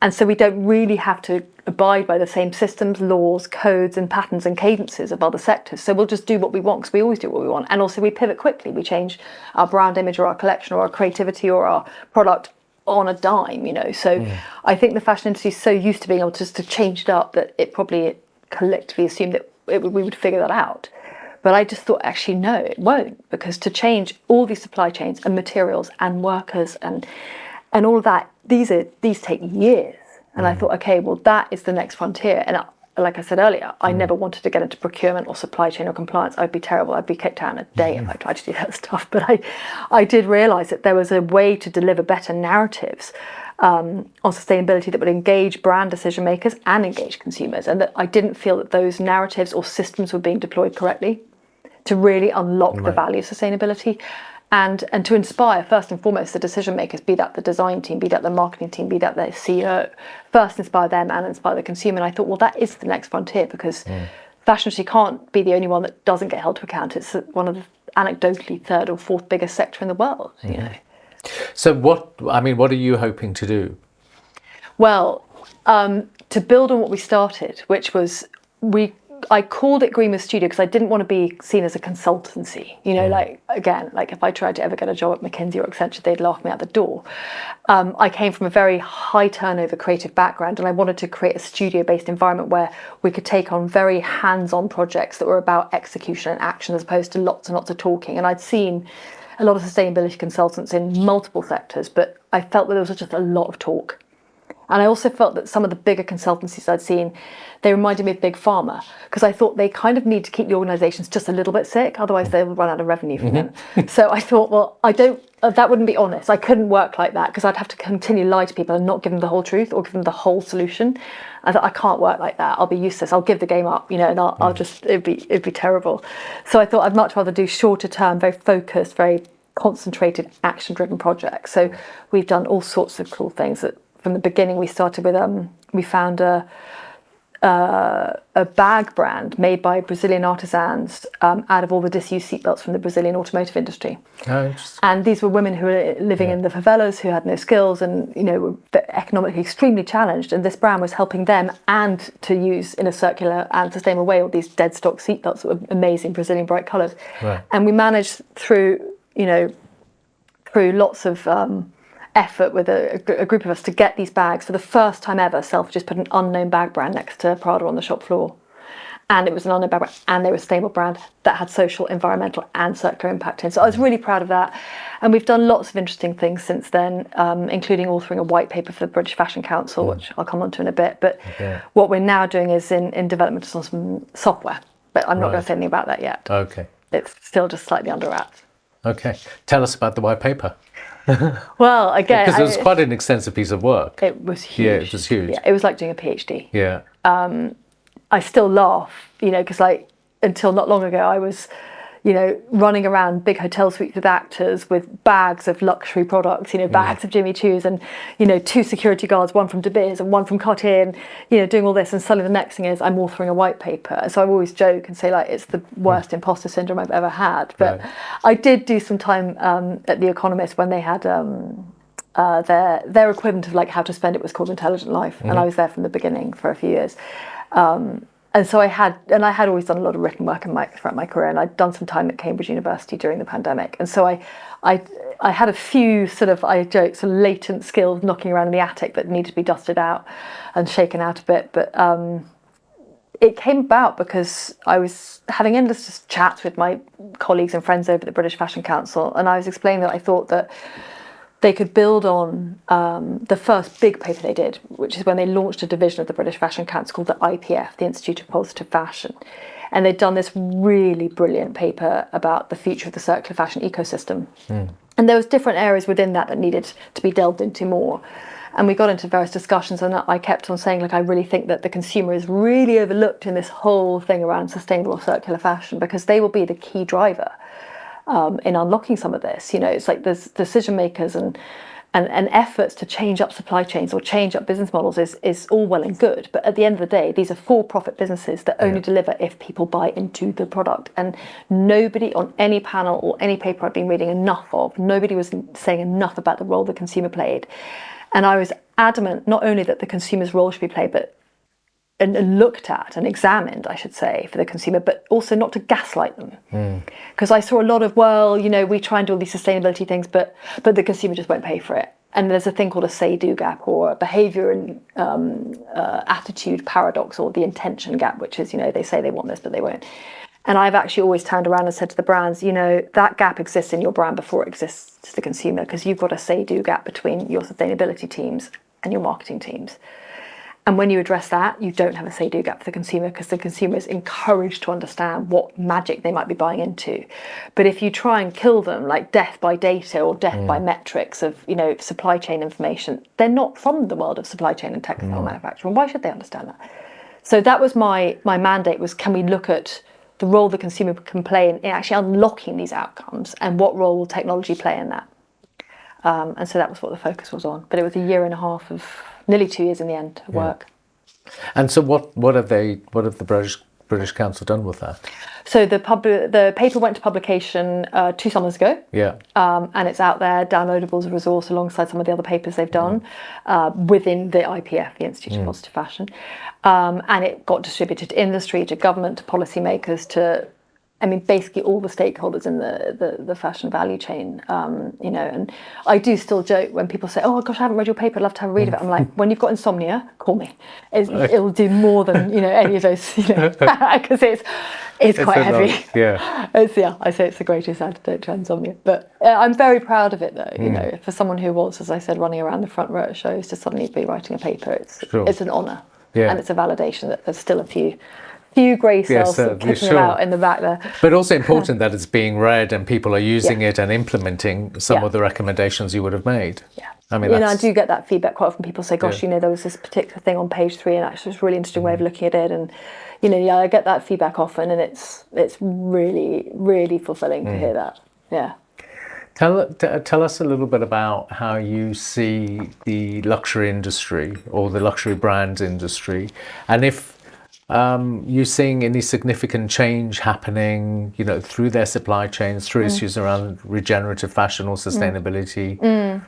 And so we don't really have to abide by the same systems, laws, codes and patterns and cadences of other sectors. So we'll just do what we want because we always do what we want. And also we pivot quickly. We change our brand image or our collection or our creativity or our product on a dime, So I think the fashion industry is so used to being able just to change it up that it probably collectively assumed that we would figure that out. But I just thought, actually, no, it won't, because to change all these supply chains and materials and workers and all of that, these take years. And I thought, okay, well, that is the next frontier. And like I said earlier, I never wanted to get into procurement or supply chain or compliance. I'd be terrible. I'd be kicked out in a day if I tried to do that stuff. But I did realise that there was a way to deliver better narratives on sustainability that would engage brand decision makers and engage consumers, and that I didn't feel that those narratives or systems were being deployed correctly to really unlock the value of sustainability. And to inspire, first and foremost, the decision makers, be that the design team, be that the marketing team, be that the CEO, first inspire them and inspire the consumer. And I thought, well, that is the next frontier, because fashion industry can't be the only one that doesn't get held to account. It's one of the anecdotally third or fourth biggest sector in the world, So what are you hoping to do? Well, to build on what we started, which was we I called it GreenWith Studio because I didn't want to be seen as a consultancy. Like, again, like if I tried to ever get a job at McKinsey or Accenture, they'd laugh me out the door. I came from a very high turnover creative background, and I wanted to create a studio-based environment where we could take on very hands-on projects that were about execution and action as opposed to lots and lots of talking. And I'd seen a lot of sustainability consultants in multiple sectors, but I felt that there was just a lot of talk. And I also felt that some of the bigger consultancies I'd seen, they reminded me of Big Pharma, because I thought they kind of need to keep the organisations just a little bit sick, otherwise they will run out of revenue from them. So I thought, well, that wouldn't be honest. I couldn't work like that, because I'd have to continue to lie to people and not give them the whole truth or give them the whole solution. I thought, I can't work like that. I'll be useless. I'll give the game up, and I'll just, it'd be terrible. So I thought I'd much rather do shorter term, very focused, very concentrated, action-driven projects. So we've done all sorts of cool things that. From the beginning, we started with we found a bag brand made by Brazilian artisans out of all the disused seatbelts from the Brazilian automotive industry. Oh, interesting. And these were women who were living in the favelas, who had no skills and were economically extremely challenged. And this brand was helping them and to use in a circular and sustainable way all these dead stock seatbelts that were amazing Brazilian bright colours. Right. And we managed through lots of effort with a group of us to get these bags for the first time ever. Self just put an unknown bag brand next to Prada on the shop floor, and it was an unknown bag brand, and they were a sustainable brand that had social, environmental, and circular impact in. So I was really proud of that, and we've done lots of interesting things since then, including authoring a white paper for the British Fashion Council, which I'll come on to in a bit. But what we're now doing is in development of some software, but I'm not going to say anything about that yet. Okay, it's still just slightly under wraps. Okay, tell us about the white paper. Well, again, because it was quite an extensive piece of work. It was huge. Yeah, it was huge. Yeah, it was like doing a PhD. Yeah. I still laugh, because until not long ago, I was, running around big hotel suites with actors with bags of luxury products, bags of Jimmy Choos and, 2 security guards, one from De Beers and one from Cartier, and, doing all this. And suddenly the next thing is I'm authoring a white paper. So I always joke and say, it's the worst imposter syndrome I've ever had. But I did do some time at The Economist when they had their equivalent of How to Spend It was called Intelligent Life. And I was there from the beginning for a few years. And so I had always done a lot of written work throughout my career, and I'd done some time at Cambridge University during the pandemic. And so I had a few I joke, latent skills knocking around in the attic that needed to be dusted out and shaken out a bit. But it came about because I was having endless chats with my colleagues and friends over at the British Fashion Council, and I was explaining that I thought that they could build on the first big paper they did, which is when they launched a division of the British Fashion Council called the IPF, the Institute of Positive Fashion. And they'd done this really brilliant paper about the future of the circular fashion ecosystem. And there was different areas within that needed to be delved into more. And we got into various discussions, and I kept on saying, I really think that the consumer is really overlooked in this whole thing around sustainable circular fashion, because they will be the key driver in unlocking some of this. It's there's decision makers and efforts to change up supply chains or change up business models is all well and good, but at the end of the day, these are for-profit businesses that only deliver if people buy into the product. And nobody on any panel or any paper I've been reading enough of, nobody was saying enough about the role the consumer played. And I was adamant not only that the consumer's role should be played, but and looked at and examined, I should say, for the consumer, but also not to gaslight them. Because I saw a lot of, we try and do all these sustainability things, but the consumer just won't pay for it. And there's a thing called a say-do gap, or a behaviour and attitude paradox, or the intention gap, which is, they say they want this, but they won't. And I've actually always turned around and said to the brands, that gap exists in your brand before it exists to the consumer, because you've got a say-do gap between your sustainability teams and your marketing teams. And when you address that, you don't have a say-do gap for the consumer, because the consumer is encouraged to understand what magic they might be buying into. But if you try and kill them, like death by data or death by metrics of, supply chain information, they're not from the world of supply chain and textile manufacturing. Why should they understand that? So that was my mandate, was, can we look at the role the consumer can play in actually unlocking these outcomes, and what role will technology play in that? And so that was what the focus was on. But it was a year and a half of, nearly 2 years in the end, of work. And so what have the British British Council done with that? So the paper went to publication 2 summers ago. Yeah. And it's out there, downloadable as a resource alongside some of the other papers they've done within the IPF, the Institute of Positive Fashion. And it got distributed to industry, to government, to policymakers, to, I mean, basically all the stakeholders in the fashion value chain, you know. And I do still joke when people say, oh gosh, I haven't read your paper, I'd love to have a read of it. I'm like, when you've got insomnia, call me. It'll do more than, you know, any of those, you know, because it's quite heavy. Yeah. I say it's the greatest antidote to insomnia. But I'm very proud of it, though. You know, for someone who was, as I said, running around the front row at shows to suddenly be writing a paper, it's an honour. Yeah. And it's a validation that there's still a few grey cells kicking about in the back there. But also important that it's being read and people are using it and implementing some of the recommendations you would have made. Yeah. I mean, I do get that feedback quite often. People say, gosh, you know, there was this particular thing on page 3 and actually it's a really interesting way of looking at it. And, you know, I get that feedback often, and it's really, really fulfilling to hear that. Yeah. Tell us a little bit about how you see the luxury industry or the luxury brands industry, and if you're seeing any significant change happening, you know, through their supply chains, through issues around regenerative fashion or sustainability.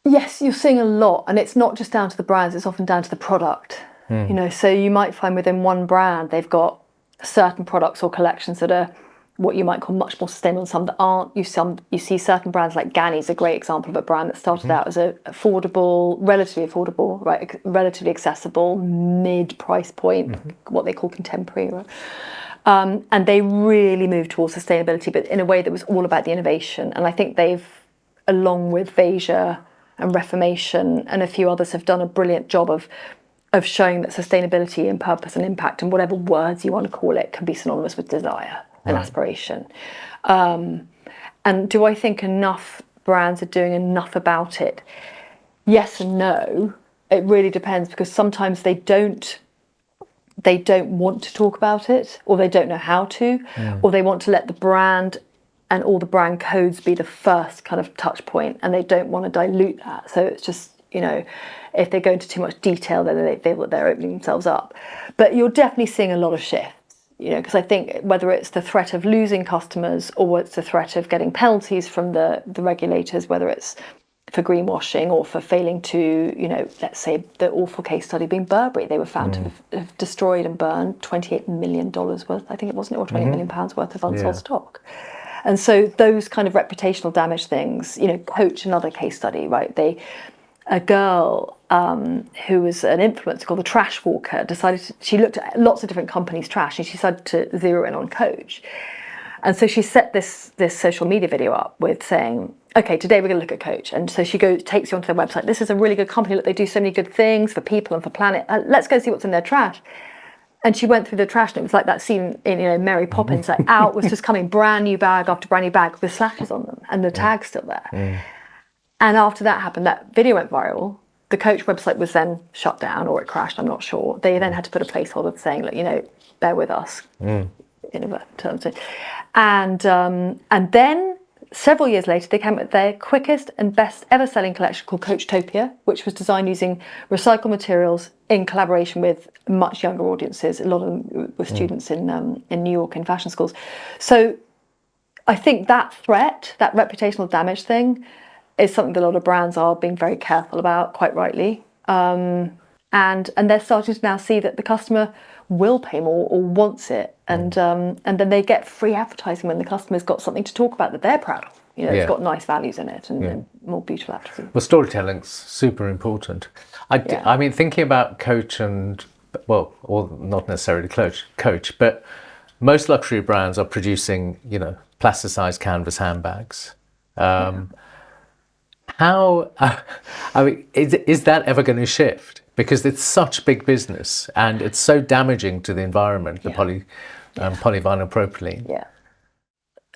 Yes, you're seeing a lot, and it's not just down to the brands, it's often down to the product. You know, so you might find within one brand they've got certain products or collections that are what you might call much more sustainable, and some that aren't. You see certain brands like Ganni's a great example of a brand that started out as relatively affordable, right, relatively accessible, mid-price point, what they call contemporary, right? And they really moved towards sustainability, but in a way that was all about the innovation. And I think they've, along with Veja and Reformation and a few others, have done a brilliant job of showing that sustainability and purpose and impact, and whatever words you want to call it, can be synonymous with desire and aspiration. And do I think enough brands are doing enough about it? Yes and no. It really depends, because sometimes they don't want to talk about it, or they don't know how to, or they want to let the brand and all the brand codes be the first kind of touch point, and they don't want to dilute that. So it's just, you know, if they go into too much detail, then they feel that they're opening themselves up. But you're definitely seeing a lot of shifts, you know, because I think whether it's the threat of losing customers or it's the threat of getting penalties from the regulators, whether it's for greenwashing or for failing to, you know, let's say the awful case study being Burberry, they were found to have destroyed and burned $28 million worth, I think it wasn't, or £28 million worth of unsold stock. And so those kind of reputational damage things, you know, Coach, another case study, right? A girl who was an influencer called the Trash Walker she looked at lots of different companies' trash, and she decided to zero in on Coach. And so she set this social media video up with saying, okay, today we're going to look at Coach. And so she takes you onto their website. This is a really good company. Look, they do so many good things for people and for planet. Let's go see what's in their trash. And she went through the trash, and it was like that scene in, you know, Mary Poppins. Like, out was just coming brand new bag after brand new bag with slashes on them, and the tag's still there. And after that happened, that video went viral. The Coach website was then shut down, or it crashed, I'm not sure. They then had to put a placeholder saying, look, you know, bear with us. In terms of, and then several years later, they came up with their quickest and best ever selling collection called Coachtopia, which was designed using recycled materials in collaboration with much younger audiences. A lot of them were students in New York in fashion schools. So I think that threat, that reputational damage thing, is something that a lot of brands are being very careful about, quite rightly. And they're starting to now see that the customer will pay more or wants it, and then they get free advertising when the customer's got something to talk about that they're proud of. You know, it's got nice values in it and more beautiful advertising. Well, storytelling's super important. I mean, thinking about Coach and, well, or not necessarily Coach, but most luxury brands are producing, you know, plasticized canvas handbags. How, I mean, is that ever going to shift? Because it's such big business and it's so damaging to the environment, the polyvinyl propylene. Yeah.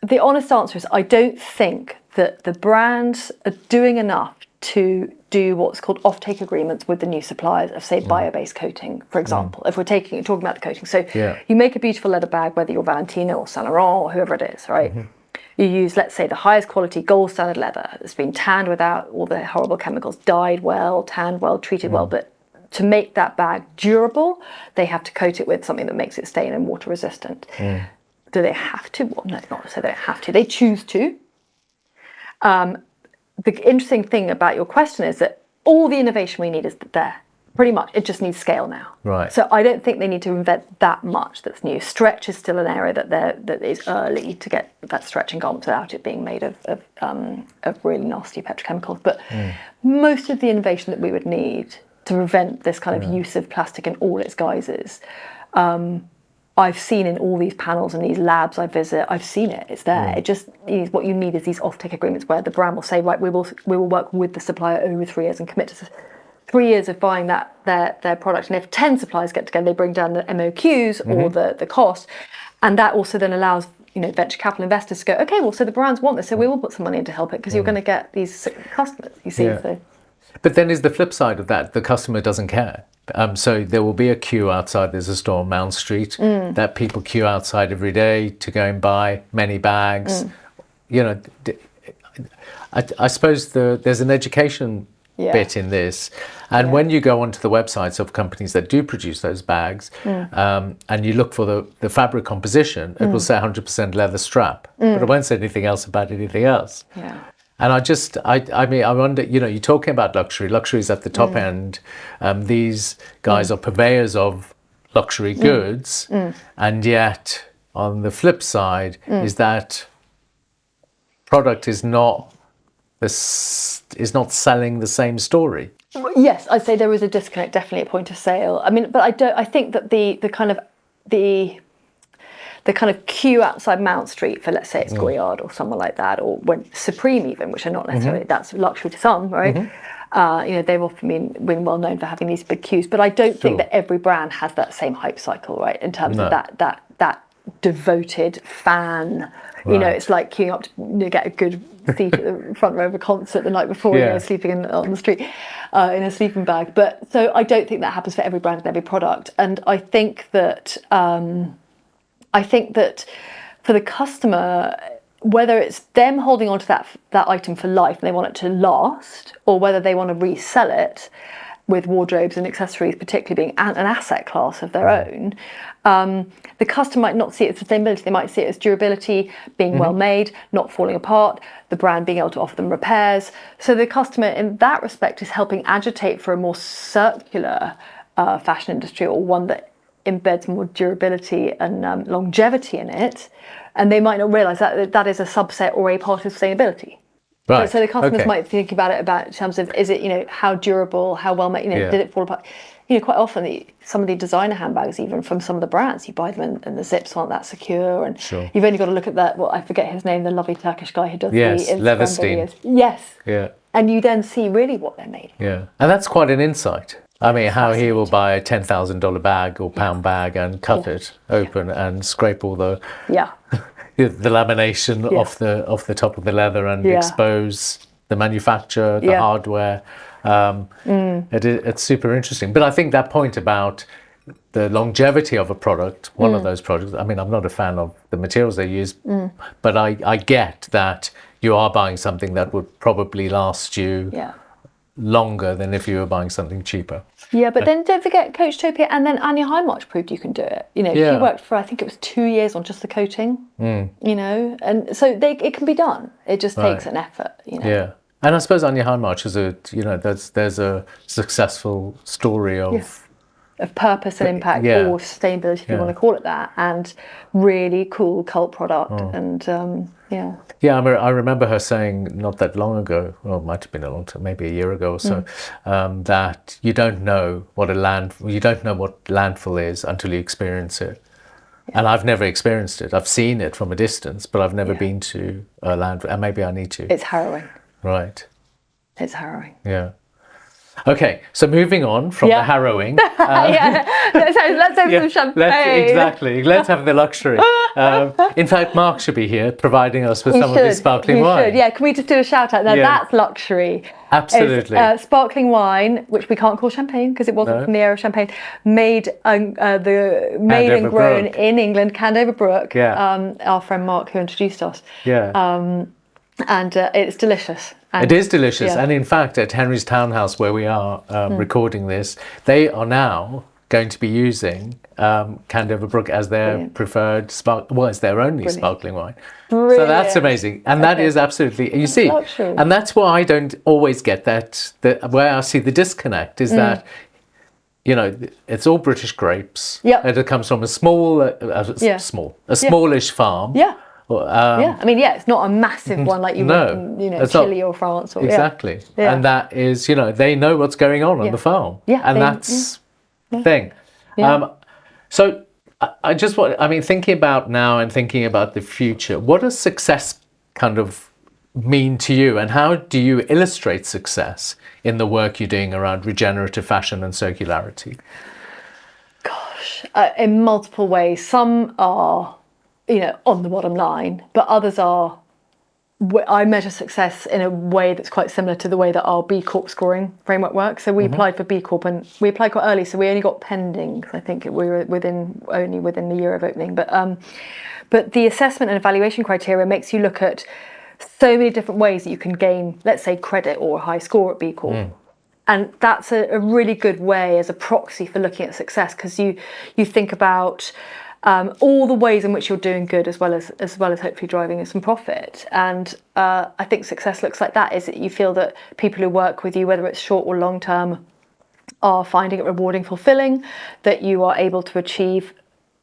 The honest answer is I don't think that the brands are doing enough to do what's called offtake agreements with the new suppliers of, say, bio-based coating, for example, if we're talking about the coating. So you make a beautiful leather bag, whether you're Valentino or Saint Laurent or whoever it is, right? You use, let's say, the highest quality gold standard leather that's been tanned without all the horrible chemicals, dyed well, tanned well, treated well, but to make that bag durable, they have to coat it with something that makes it stain and water resistant. Do they have to? Well, no, not to say they don't have to. They choose to. The interesting thing about your question is that all the innovation we need is there. Pretty much, it just needs scale now. Right. So I don't think they need to invent that much that's new. Stretch is still an area that is early to get that stretch in garments without it being made of really nasty petrochemicals. But most of the innovation that we would need to prevent this kind of use of plastic in all its guises, I've seen in all these panels and these labs I visit. I've seen it. It's there. It just what you need is these offtake agreements where the brand will say, right, we will work with the supplier over 3 years and commit to 3 years of buying their product. And if 10 suppliers get together, they bring down the MOQs or the cost, and that also then allows venture capital investors to go, okay, well, so the brands want this, so we will put some money in to help it because you're going to get these customers. You see, so. But then is the flip side of that, the customer doesn't care. So there will be a queue outside. There's a store on Mount Street that people queue outside every day to go and buy many bags. I suppose there's an education bit in this. And when you go onto the websites of companies that do produce those bags and you look for the fabric composition, it will say 100% leather strap, but it won't say anything else about anything else. Yeah. And I mean, I wonder, you're talking about luxury. Luxury is at the top end. These guys are purveyors of luxury goods. And yet, on the flip side, is that product is not selling the same story. Yes, I'd say there is a disconnect, definitely at point of sale. I mean, but I think that the kind of queue outside Mount Street for, let's say it's Goyard or someone like that, or when Supreme even, which are not necessarily, that's luxury to some, right? They've often been well known for having these big queues, but I don't think that every brand has that same hype cycle, right? In terms of that devoted fan, it's like queuing up to get a good seat at the front row of a concert the night before, sleeping on the street in a sleeping bag. But so I don't think that happens for every brand and every product. And I think that for the customer, whether it's them holding on to that item for life and they want it to last, or whether they want to resell it with wardrobes and accessories, particularly being an asset class of their own, the customer might not see it as sustainability. They might see it as durability, being well made, not falling apart, the brand being able to offer them repairs. So the customer in that respect is helping agitate for a more circular fashion industry, or one that embeds more durability and longevity in it, and they might not realise that is a subset or a part of sustainability. Right. So the customers might think about it in terms of, is it how durable, how well made, did it fall apart? Quite often some of the designer handbags, even from some of the brands, you buy them and the zips aren't that secure, and you've only got to look at that. Well, I forget his name, the lovely Turkish guy who does the Instagram videos. Yes. Yeah. And you then see really what they're made of. Yeah, and that's quite an insight. I mean, how he will buy a $10,000 bag or pound bag and cut it open and scrape all the the lamination off the top of the leather and expose the manufacturer, the hardware. It's super interesting. But I think that point about the longevity of a product, one of those products, I mean, I'm not a fan of the materials they use, but I get that you are buying something that would probably last you longer than if you were buying something cheaper. Yeah, but then don't forget Coachtopia, and then Anya Hindmarch proved you can do it. She worked for, I think it was 2 years on just the coating, and so it can be done. It just takes an effort, Yeah, and I suppose Anya Hindmarch is there's a successful story of purpose and impact, or sustainability, if you want to call it that, and really cool cult product, and I remember her saying not that long ago, well, it might have been a long time, maybe a year ago or so, that you don't know what landfill is until you experience it. And I've never experienced it. I've seen it from a distance, but I've never been to a landfill, and maybe I need to. It's harrowing. Right. It's harrowing. Yeah. Okay, so moving on from the harrowing. Let's have some champagne. Let's have the luxury. In fact, Mark should be here providing us with some of his sparkling wine. Yeah, can we just do a shout out? Now that's luxury. Absolutely. It's, sparkling wine, which we can't call champagne because it wasn't from the era of Champagne, made and grown in England, Candover Brook. Yeah. Our friend Mark who introduced us. Yeah. And it's delicious. And, it is delicious. yeah. And in fact, at Henry's Townhouse, where we are recording this, they are now going to be using Candover Brook as their preferred it's their only sparkling wine. Brilliant. So that's amazing. And that is absolutely, you see, luxury. and that's why I don't always get that, where I see the disconnect is that, you know, it's all British grapes. Yeah. And it comes from a smallish farm. Yeah. I mean, it's not a massive one like you would in, you know, Chile or France. Or, exactly. Yeah. And that is, you know, they know what's going on the farm. Yeah. And that's the thing. Yeah. So I just want, I mean, thinking about now and thinking about the future, what does success kind of mean to you, and how do you illustrate success in the work you're doing around regenerative fashion and circularity? Gosh, in multiple ways. Some are, you know, on the bottom line, but others are, I measure success in a way that's quite similar to the way that our B Corp scoring framework works. So we applied for B Corp, and we applied quite early, so we only got pending, because I think we were only within the year of opening. But the assessment and evaluation criteria makes you look at so many different ways that you can gain, let's say, credit or a high score at B Corp. And that's a really good way as a proxy for looking at success, because you think about all the ways in which you're doing good, as well as hopefully driving some profit. And I think success looks like that, is that you feel that people who work with you, whether it's short or long term, are finding it rewarding, fulfilling, that you are able to achieve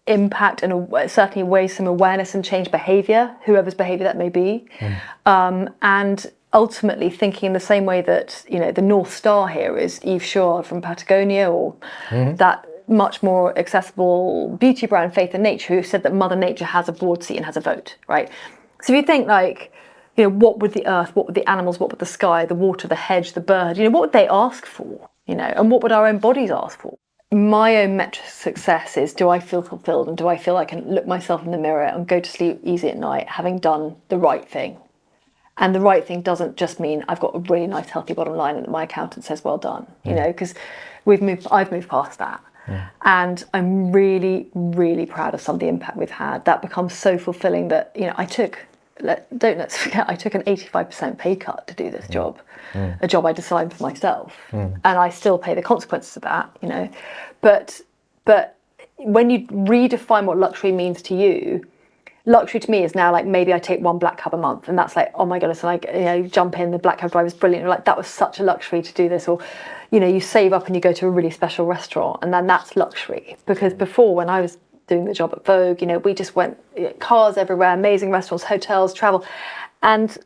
impact and certainly raise some awareness and change behaviour, whoever's behaviour that may be. And ultimately thinking in the same way that, you know, the North Star here is Yves Chouard from Patagonia, or that much more accessible beauty brand Faith in Nature, who said that Mother Nature has a board seat and has a vote, right? So if you think like, you know, what would the earth, what would the animals, what would the sky, the water, the hedge, the bird, you know, what would they ask for, you know, and what would our own bodies ask for? My own metric of success is, do I feel fulfilled, and do I feel I can look myself in the mirror and go to sleep easy at night having done the right thing? And the right thing doesn't just mean I've got a really nice healthy bottom line and my accountant says well done, you know, because I've moved past that. And I'm really, really proud of some of the impact we've had. That becomes so fulfilling that, you know, let's forget, I took an 85% pay cut to do this job, a job I designed for myself, and I still pay the consequences of that, you know. But when you redefine what luxury means to you, luxury to me is now like, maybe I take one black cab a month, and that's like, oh my goodness, and I, you know, jump in, the black cab driver's brilliant, like that was such a luxury to do this. Or, you know, you save up and you go to a really special restaurant, and then that's luxury. Because before, when I was doing the job at Vogue, you know, we just went, cars everywhere, amazing restaurants, hotels, travel, and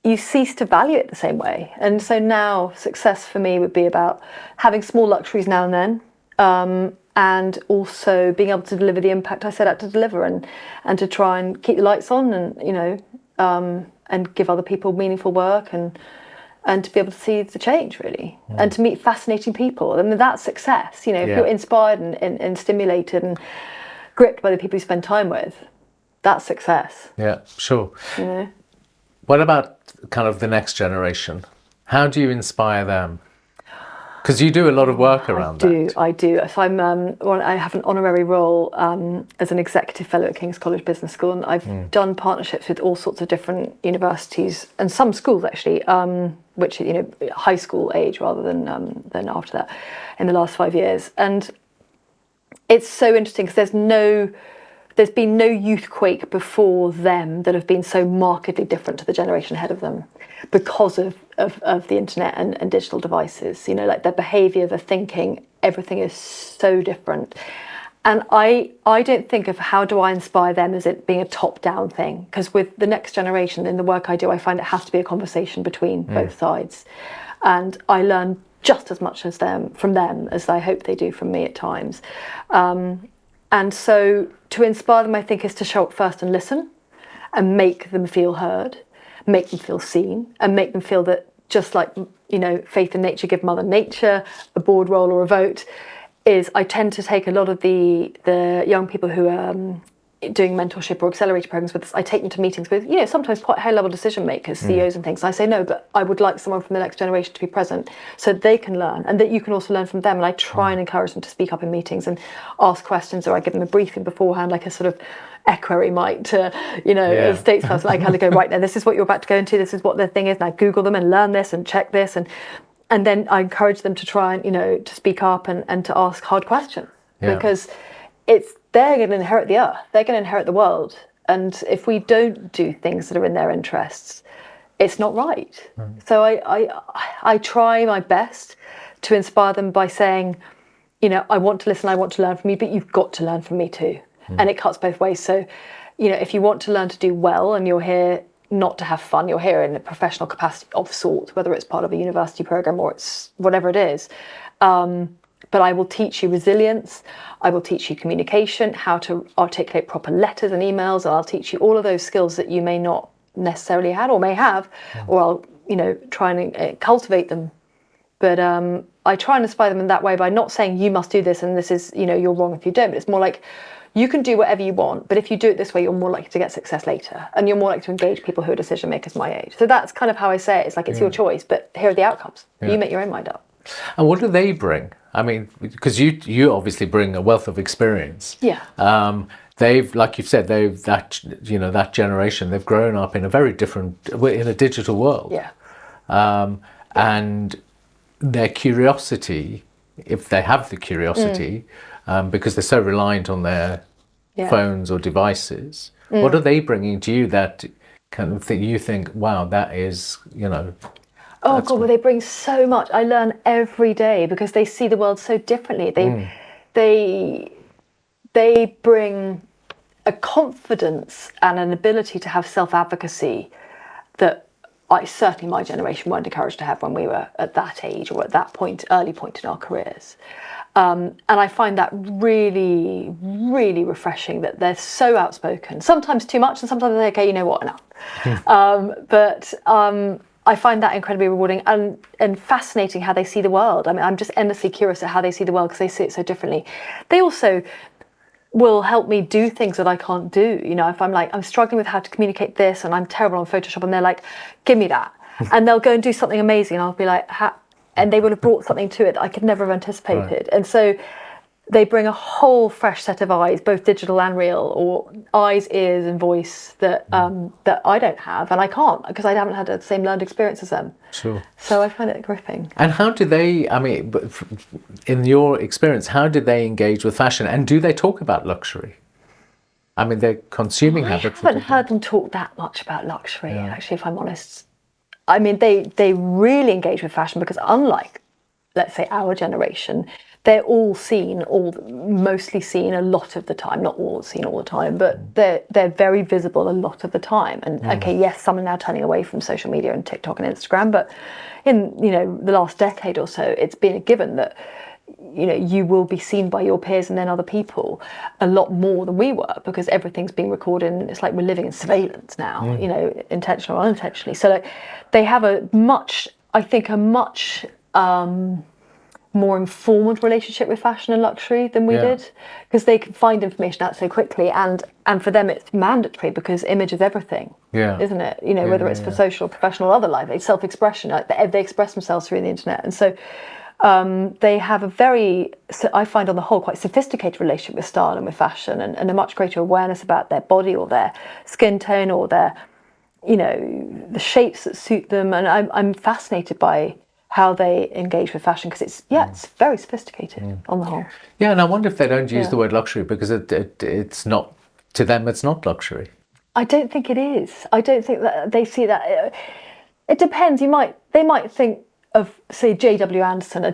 you cease to value it the same way. And so now success for me would be about having small luxuries now and then, and also being able to deliver the impact I set out to deliver, and to try and keep the lights on, and, you know, and give other people meaningful work, and to be able to see the change, really, and to meet fascinating people. I mean, that's success, you know, if you're inspired and stimulated and gripped by the people you spend time with, that's success. Yeah, sure. You know? What about kind of the next generation? How do you inspire them? Because you do a lot of work around that. I do. So I have an honorary role as an executive fellow at King's College Business School, and I've done partnerships with all sorts of different universities and some schools actually, which, you know, high school age rather than after that, in the last 5 years. And it's so interesting because there's been no youthquake before them that have been so markedly different to the generation ahead of them, because of the internet and digital devices. You know, like their behaviour, their thinking, everything is so different. And I don't think of how do I inspire them as it being a top-down thing, because with the next generation, in the work I do, I find it has to be a conversation between both sides. And I learn just as much from them as I hope they do from me at times. And so to inspire them, I think, is to show up first and listen, and make them feel heard, make them feel seen, and make them feel that, just like, you know, Faith in Nature give Mother Nature a board role or a vote, is I tend to take a lot of the young people who are doing mentorship or accelerator programs with us, I take them to meetings with, you know, sometimes quite high level decision makers, CEOs and things. And I say, no, but I would like someone from the next generation to be present so they can learn and that you can also learn from them. And I try and encourage them to speak up in meetings and ask questions, or I give them a briefing beforehand, like a sort of equerry might to, you know, a statesperson. I kind of go, right, now this is what you're about to go into, this is what the thing is, now Google them and learn this and check this. And then I encourage them to try and, you know, to speak up and to ask hard questions because they're going to inherit the earth, they're going to inherit the world. And if we don't do things that are in their interests, it's not right. So I try my best to inspire them by saying, you know, I want to listen, I want to learn from you, but you've got to learn from me too. And it cuts both ways. So, you know, if you want to learn to do well and you're here not to have fun, you're here in a professional capacity of sorts, whether it's part of a university program or it's whatever it is. But I will teach you resilience, I will teach you communication, how to articulate proper letters and emails, and I'll teach you all of those skills that you may not necessarily had or may have, or I'll, you know, try and cultivate them. But I try and inspire them in that way by not saying you must do this and this is, you know, you're wrong if you don't, but it's more like you can do whatever you want, but if you do it this way, you're more likely to get success later, and you're more likely to engage people who are decision makers my age. So that's kind of how I say it. It's like, it's your choice, but here are the outcomes. You make your own mind up. And what do they bring? I mean, because you obviously bring a wealth of experience. Yeah. They've, like you've said, that generation, they've grown up in a very different, in a digital world. Yeah. And their curiosity, if they have the curiosity, because they're so reliant on their phones or devices, what are they bringing to you that kind of you think, wow, that is, you know? Oh God, well, they bring so much. I learn every day because they see the world so differently. They bring a confidence and an ability to have self-advocacy that certainly my generation weren't encouraged to have when we were at that age or at that point, early point in our careers. And I find that really, really refreshing that they're so outspoken, sometimes too much, and sometimes they're okay, you know what, enough. But I find that incredibly rewarding and fascinating how they see the world. I mean, I'm just endlessly curious at how they see the world because they see it so differently. They also will help me do things that I can't do. You know, if I'm like, I'm struggling with how to communicate this and I'm terrible on Photoshop, and they're like, give me that. And they'll go and do something amazing and I'll be like, and they would have brought something to it that I could never have anticipated. Right. And so they bring a whole fresh set of eyes, both digital and real, or eyes, ears and voice that that I don't have, and I can't because I haven't had the same learned experience as them. Sure. So I find it gripping. And how do they, I mean, in your experience, how do they engage with fashion, and do they talk about luxury? I mean, they're consuming habits. I haven't heard them talk that much about luxury, actually, if I'm honest. I mean, they really engage with fashion because unlike, let's say, our generation, they're all seen, mostly seen a lot of the time, not all seen all the time, but they're very visible a lot of the time. And okay, yes, some are now turning away from social media and TikTok and Instagram, but in, you know, the last decade or so, it's been a given that, you know, you will be seen by your peers and then other people a lot more than we were because everything's being recorded and it's like we're living in surveillance now, you know, intentional or unintentionally. So like, they have a much more informed relationship with fashion and luxury than we did, because they can find information out so quickly, and for them it's mandatory because image is everything, isn't it? You know, whether it's for social, professional, or other life, it's self-expression. Like they express themselves through the internet, and so they have a very, I find on the whole, quite sophisticated relationship with style and with fashion, and a much greater awareness about their body or their skin tone or their, you know, the shapes that suit them, and I'm fascinated by how they engage with fashion because it's very sophisticated on the whole. Yeah, and I wonder if they don't use the word luxury because it's not, to them it's not luxury. I don't think it is. I don't think that they see that. It depends. They might think of, say, J.W. Anderson,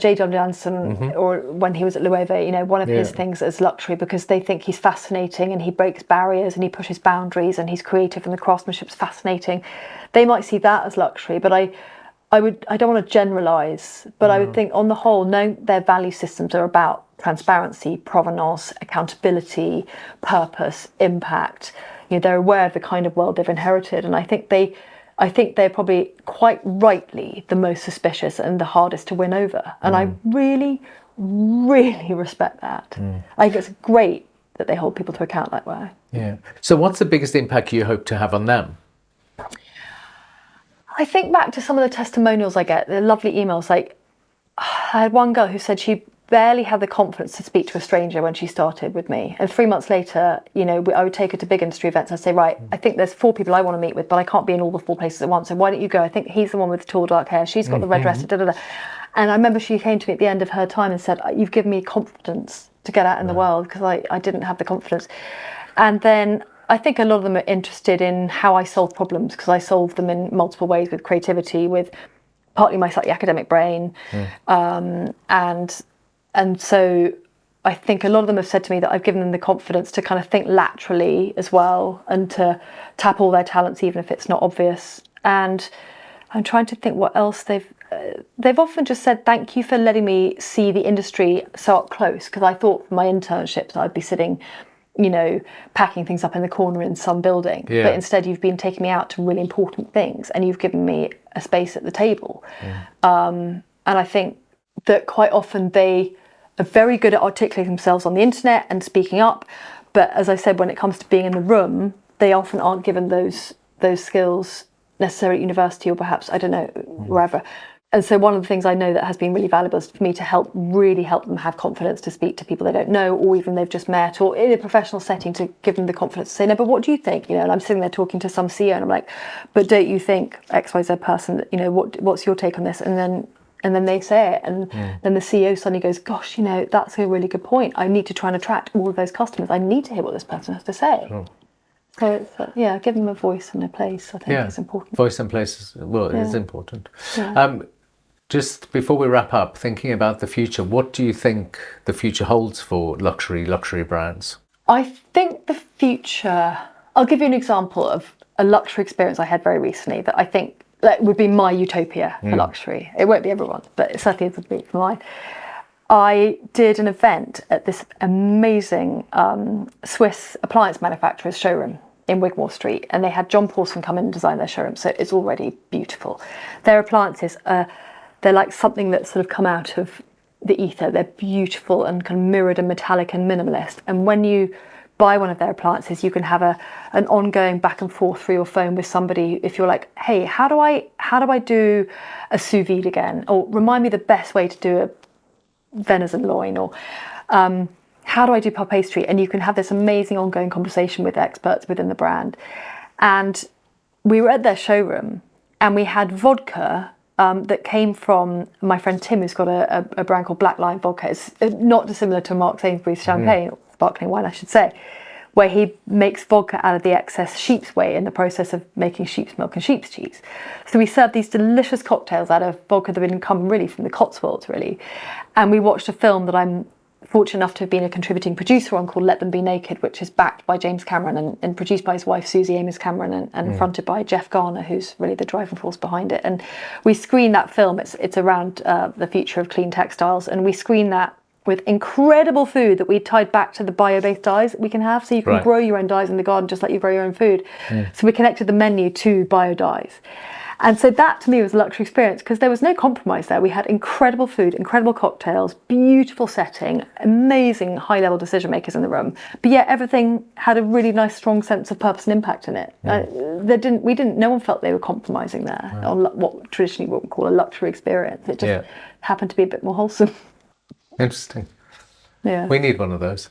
or when he was at Loewe, you know, one of his things as luxury because they think he's fascinating and he breaks barriers and he pushes boundaries and he's creative and the craftsmanship's fascinating. They might see that as luxury, but I don't want to generalise, but I would think on the whole, their value systems are about transparency, provenance, accountability, purpose, impact. You know, they're aware of the kind of world they've inherited, and I think they're probably quite rightly the most suspicious and the hardest to win over. And I really, really respect that. I think it's great that they hold people to account that way. Yeah. So what's the biggest impact you hope to have on them? I think back to some of the testimonials I get, the lovely emails. Like, I had one girl who said she barely had the confidence to speak to a stranger when she started with me. And 3 months later, you know, I would take her to big industry events. I'd say, right, I think there's 4 people I want to meet with, but I can't be in all the 4 places at once. So why don't you go? I think he's the one with the tall, dark hair. She's got the red dress, da, da, da. And I remember she came to me at the end of her time and said, you've given me confidence to get out in the world, because I didn't have the confidence. And then I think a lot of them are interested in how I solve problems, because I solve them in multiple ways, with creativity, with partly my slightly academic brain. And so I think a lot of them have said to me that I've given them the confidence to kind of think laterally as well, and to tap all their talents, even if it's not obvious. And I'm trying to think what else they've often just said, thank you for letting me see the industry so up close, because I thought for my internships I'd be sitting, you know, packing things up in the corner in some building. But instead you've been taking me out to really important things, and you've given me a space at the table. And I think that quite often they are very good at articulating themselves on the internet and speaking up, but as I said, when it comes to being in the room, they often aren't given those skills necessarily at university, or perhaps, I don't know, wherever. And so one of the things I know that has been really valuable is for me to really help them have confidence to speak to people they don't know, or even they've just met, or in a professional setting, to give them the confidence to say, no, but what do you think? You know, and I'm sitting there talking to some CEO and I'm like, but don't you think XYZ person, you know, what's your take on this? And then they say it, and then the CEO suddenly goes, gosh, you know, that's a really good point. I need to try and attract all of those customers. I need to hear what this person has to say. Sure. So it's, give them a voice and a place, I think is important. Voice and place, it is important. Just before we wrap up, thinking about the future, what do you think the future holds for luxury brands? I think the future, I'll give you an example of a luxury experience I had very recently that I think would be my utopia for luxury. It won't be everyone, but it certainly would be for mine. I did an event at this amazing Swiss appliance manufacturer's showroom in Wigmore Street, and they had John Pawson come in and design their showroom, so it's already beautiful. Their appliances they're like something that's sort of come out of the ether. They're beautiful and kind of mirrored and metallic and minimalist. And when you buy one of their appliances, you can have an ongoing back and forth through your phone with somebody. If you're like, hey, how do I do a sous vide again? Or remind me the best way to do a venison loin, or how do I do puff pastry? And you can have this amazing ongoing conversation with experts within the brand. And we were at their showroom, and we had vodka that came from my friend Tim, who's got a brand called Black Lion Vodka. It's not dissimilar to Mark Sainsbury's champagne, or sparkling wine, I should say, where he makes vodka out of the excess sheep's whey in the process of making sheep's milk and sheep's cheese. So we served these delicious cocktails out of vodka that didn't come really from the Cotswolds, really. And we watched a film that I'm fortunate enough to have been a contributing producer on, called Let Them Be Naked, which is backed by James Cameron and produced by his wife Susie Amos Cameron, and fronted by Jeff Garner, who's really the driving force behind it. And we screened that film. It's around the future of clean textiles, and we screened that with incredible food that we tied back to the bio-based dyes that we can have. So you can grow your own dyes in the garden just like you grow your own food. So we connected the menu to bio dyes. And so that to me was a luxury experience, because there was no compromise there. We had incredible food, incredible cocktails, beautiful setting, amazing high-level decision makers in the room. But yet everything had a really nice, strong sense of purpose and impact in it. No one felt they were compromising there on what traditionally we call a luxury experience. It just happened to be a bit more wholesome. Interesting. Yeah. We need one of those.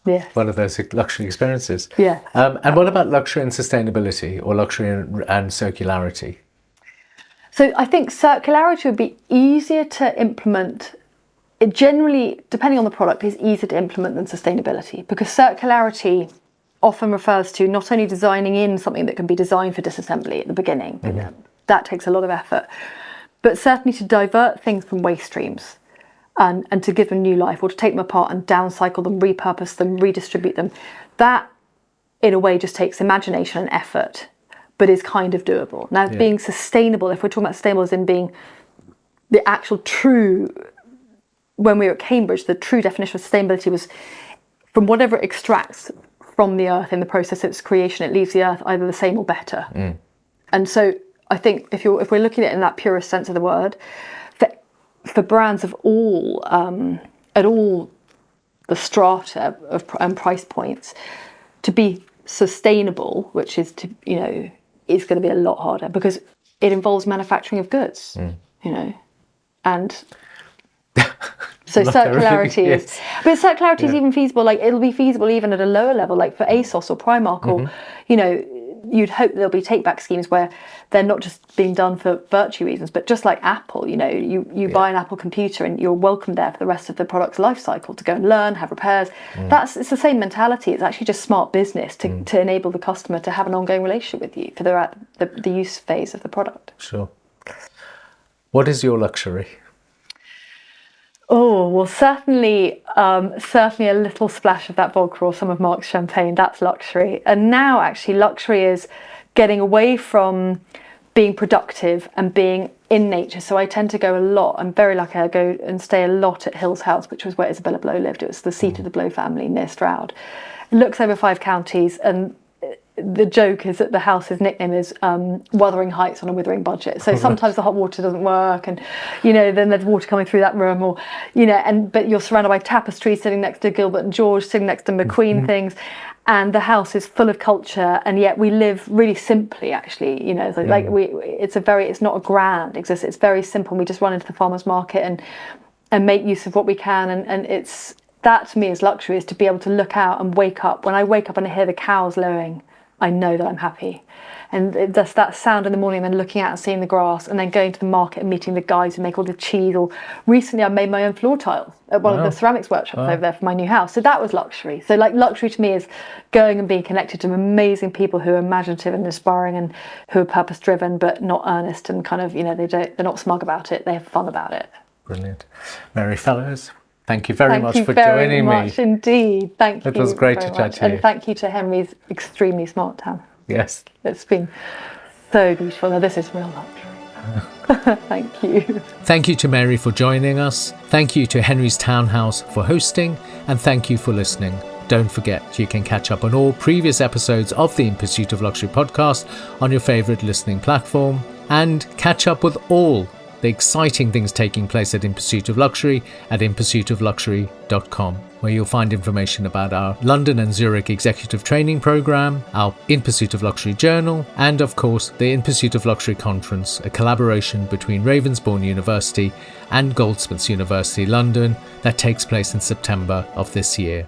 Yeah. One of those luxury experiences. Yeah. And what about luxury and sustainability, or luxury and circularity? So I think circularity would be easier to implement. It generally, depending on the product, is easier to implement than sustainability, because circularity often refers to not only designing in something that can be designed for disassembly at the beginning, that takes a lot of effort, but certainly to divert things from waste streams and to give them new life, or to take them apart and downcycle them, repurpose them, redistribute them. That, in a way, just takes imagination and effort, but is kind of doable. Now, being sustainable, if we're talking about sustainable as in being the actual true, when we were at Cambridge, the true definition of sustainability was from whatever it extracts from the earth in the process of its creation, it leaves the earth either the same or better. And so I think if we're looking at it in that purest sense of the word, for brands of all at all the strata and price points, to be sustainable, which is is going to be a lot harder because it involves manufacturing of goods, and so circularity is, but circularity is even feasible. Like it'll be feasible even at a lower level, like for ASOS or Primark, or you'd hope there'll be take-back schemes where they're not just being done for virtue reasons, but just like Apple, you buy an Apple computer and you're welcome there for the rest of the product's life cycle to go and learn, have repairs. It's the same mentality. It's actually just smart business to enable the customer to have an ongoing relationship with you for the use phase of the product. Sure. What is your luxury? Oh, well, certainly a little splash of that vodka or some of Mark's champagne. That's luxury. And now, actually, luxury is getting away from being productive and being in nature. So I tend to go a lot. I'm very lucky. I go and stay a lot at Hill's house, which was where Isabella Blow lived. It was the seat of the Blow family near Stroud. It looks over 5 counties, and the joke is that the house's nickname is Wuthering Heights on a Withering Budget. So sometimes the hot water doesn't work, and then there's water coming through that room, or but you're surrounded by tapestry sitting next to Gilbert and George, sitting next to McQueen things, and the house is full of culture, and yet we live really simply. Actually, it's not a grand existence. It's very simple. We just run into the farmers market and make use of what we can, and it's that to me is luxury, is to be able to look out and wake up. When I wake up and I hear the cows lowing, I know that I'm happy. And just that sound in the morning, and then looking out and seeing the grass, and then going to the market and meeting the guys who make all the cheese. Or recently I made my own floor tiles at one of the ceramics workshops over there for my new house. So that was luxury. So like luxury to me is going and being connected to amazing people who are imaginative and inspiring and who are purpose driven, but not earnest, and kind of, they're not smug about it. They have fun about it. Brilliant. Mary Fellows, thank you very much for joining me. Thank you very much indeed. Thank you. It was great to chat to you. And thank you to Henry's extremely smart town. Yes. It's been so beautiful. Now this is real luxury. Thank you. Thank you to Mary for joining us. Thank you to Henry's Townhouse for hosting. And thank you for listening. Don't forget, you can catch up on all previous episodes of the In Pursuit of Luxury podcast on your favourite listening platform, and catch up with all the exciting things taking place at In Pursuit of Luxury at inpursuitofluxury.com, where you'll find information about our London and Zurich executive training program, our In Pursuit of Luxury journal, and of course the In Pursuit of Luxury conference, a collaboration between Ravensbourne University and Goldsmiths University London that takes place in September of this year.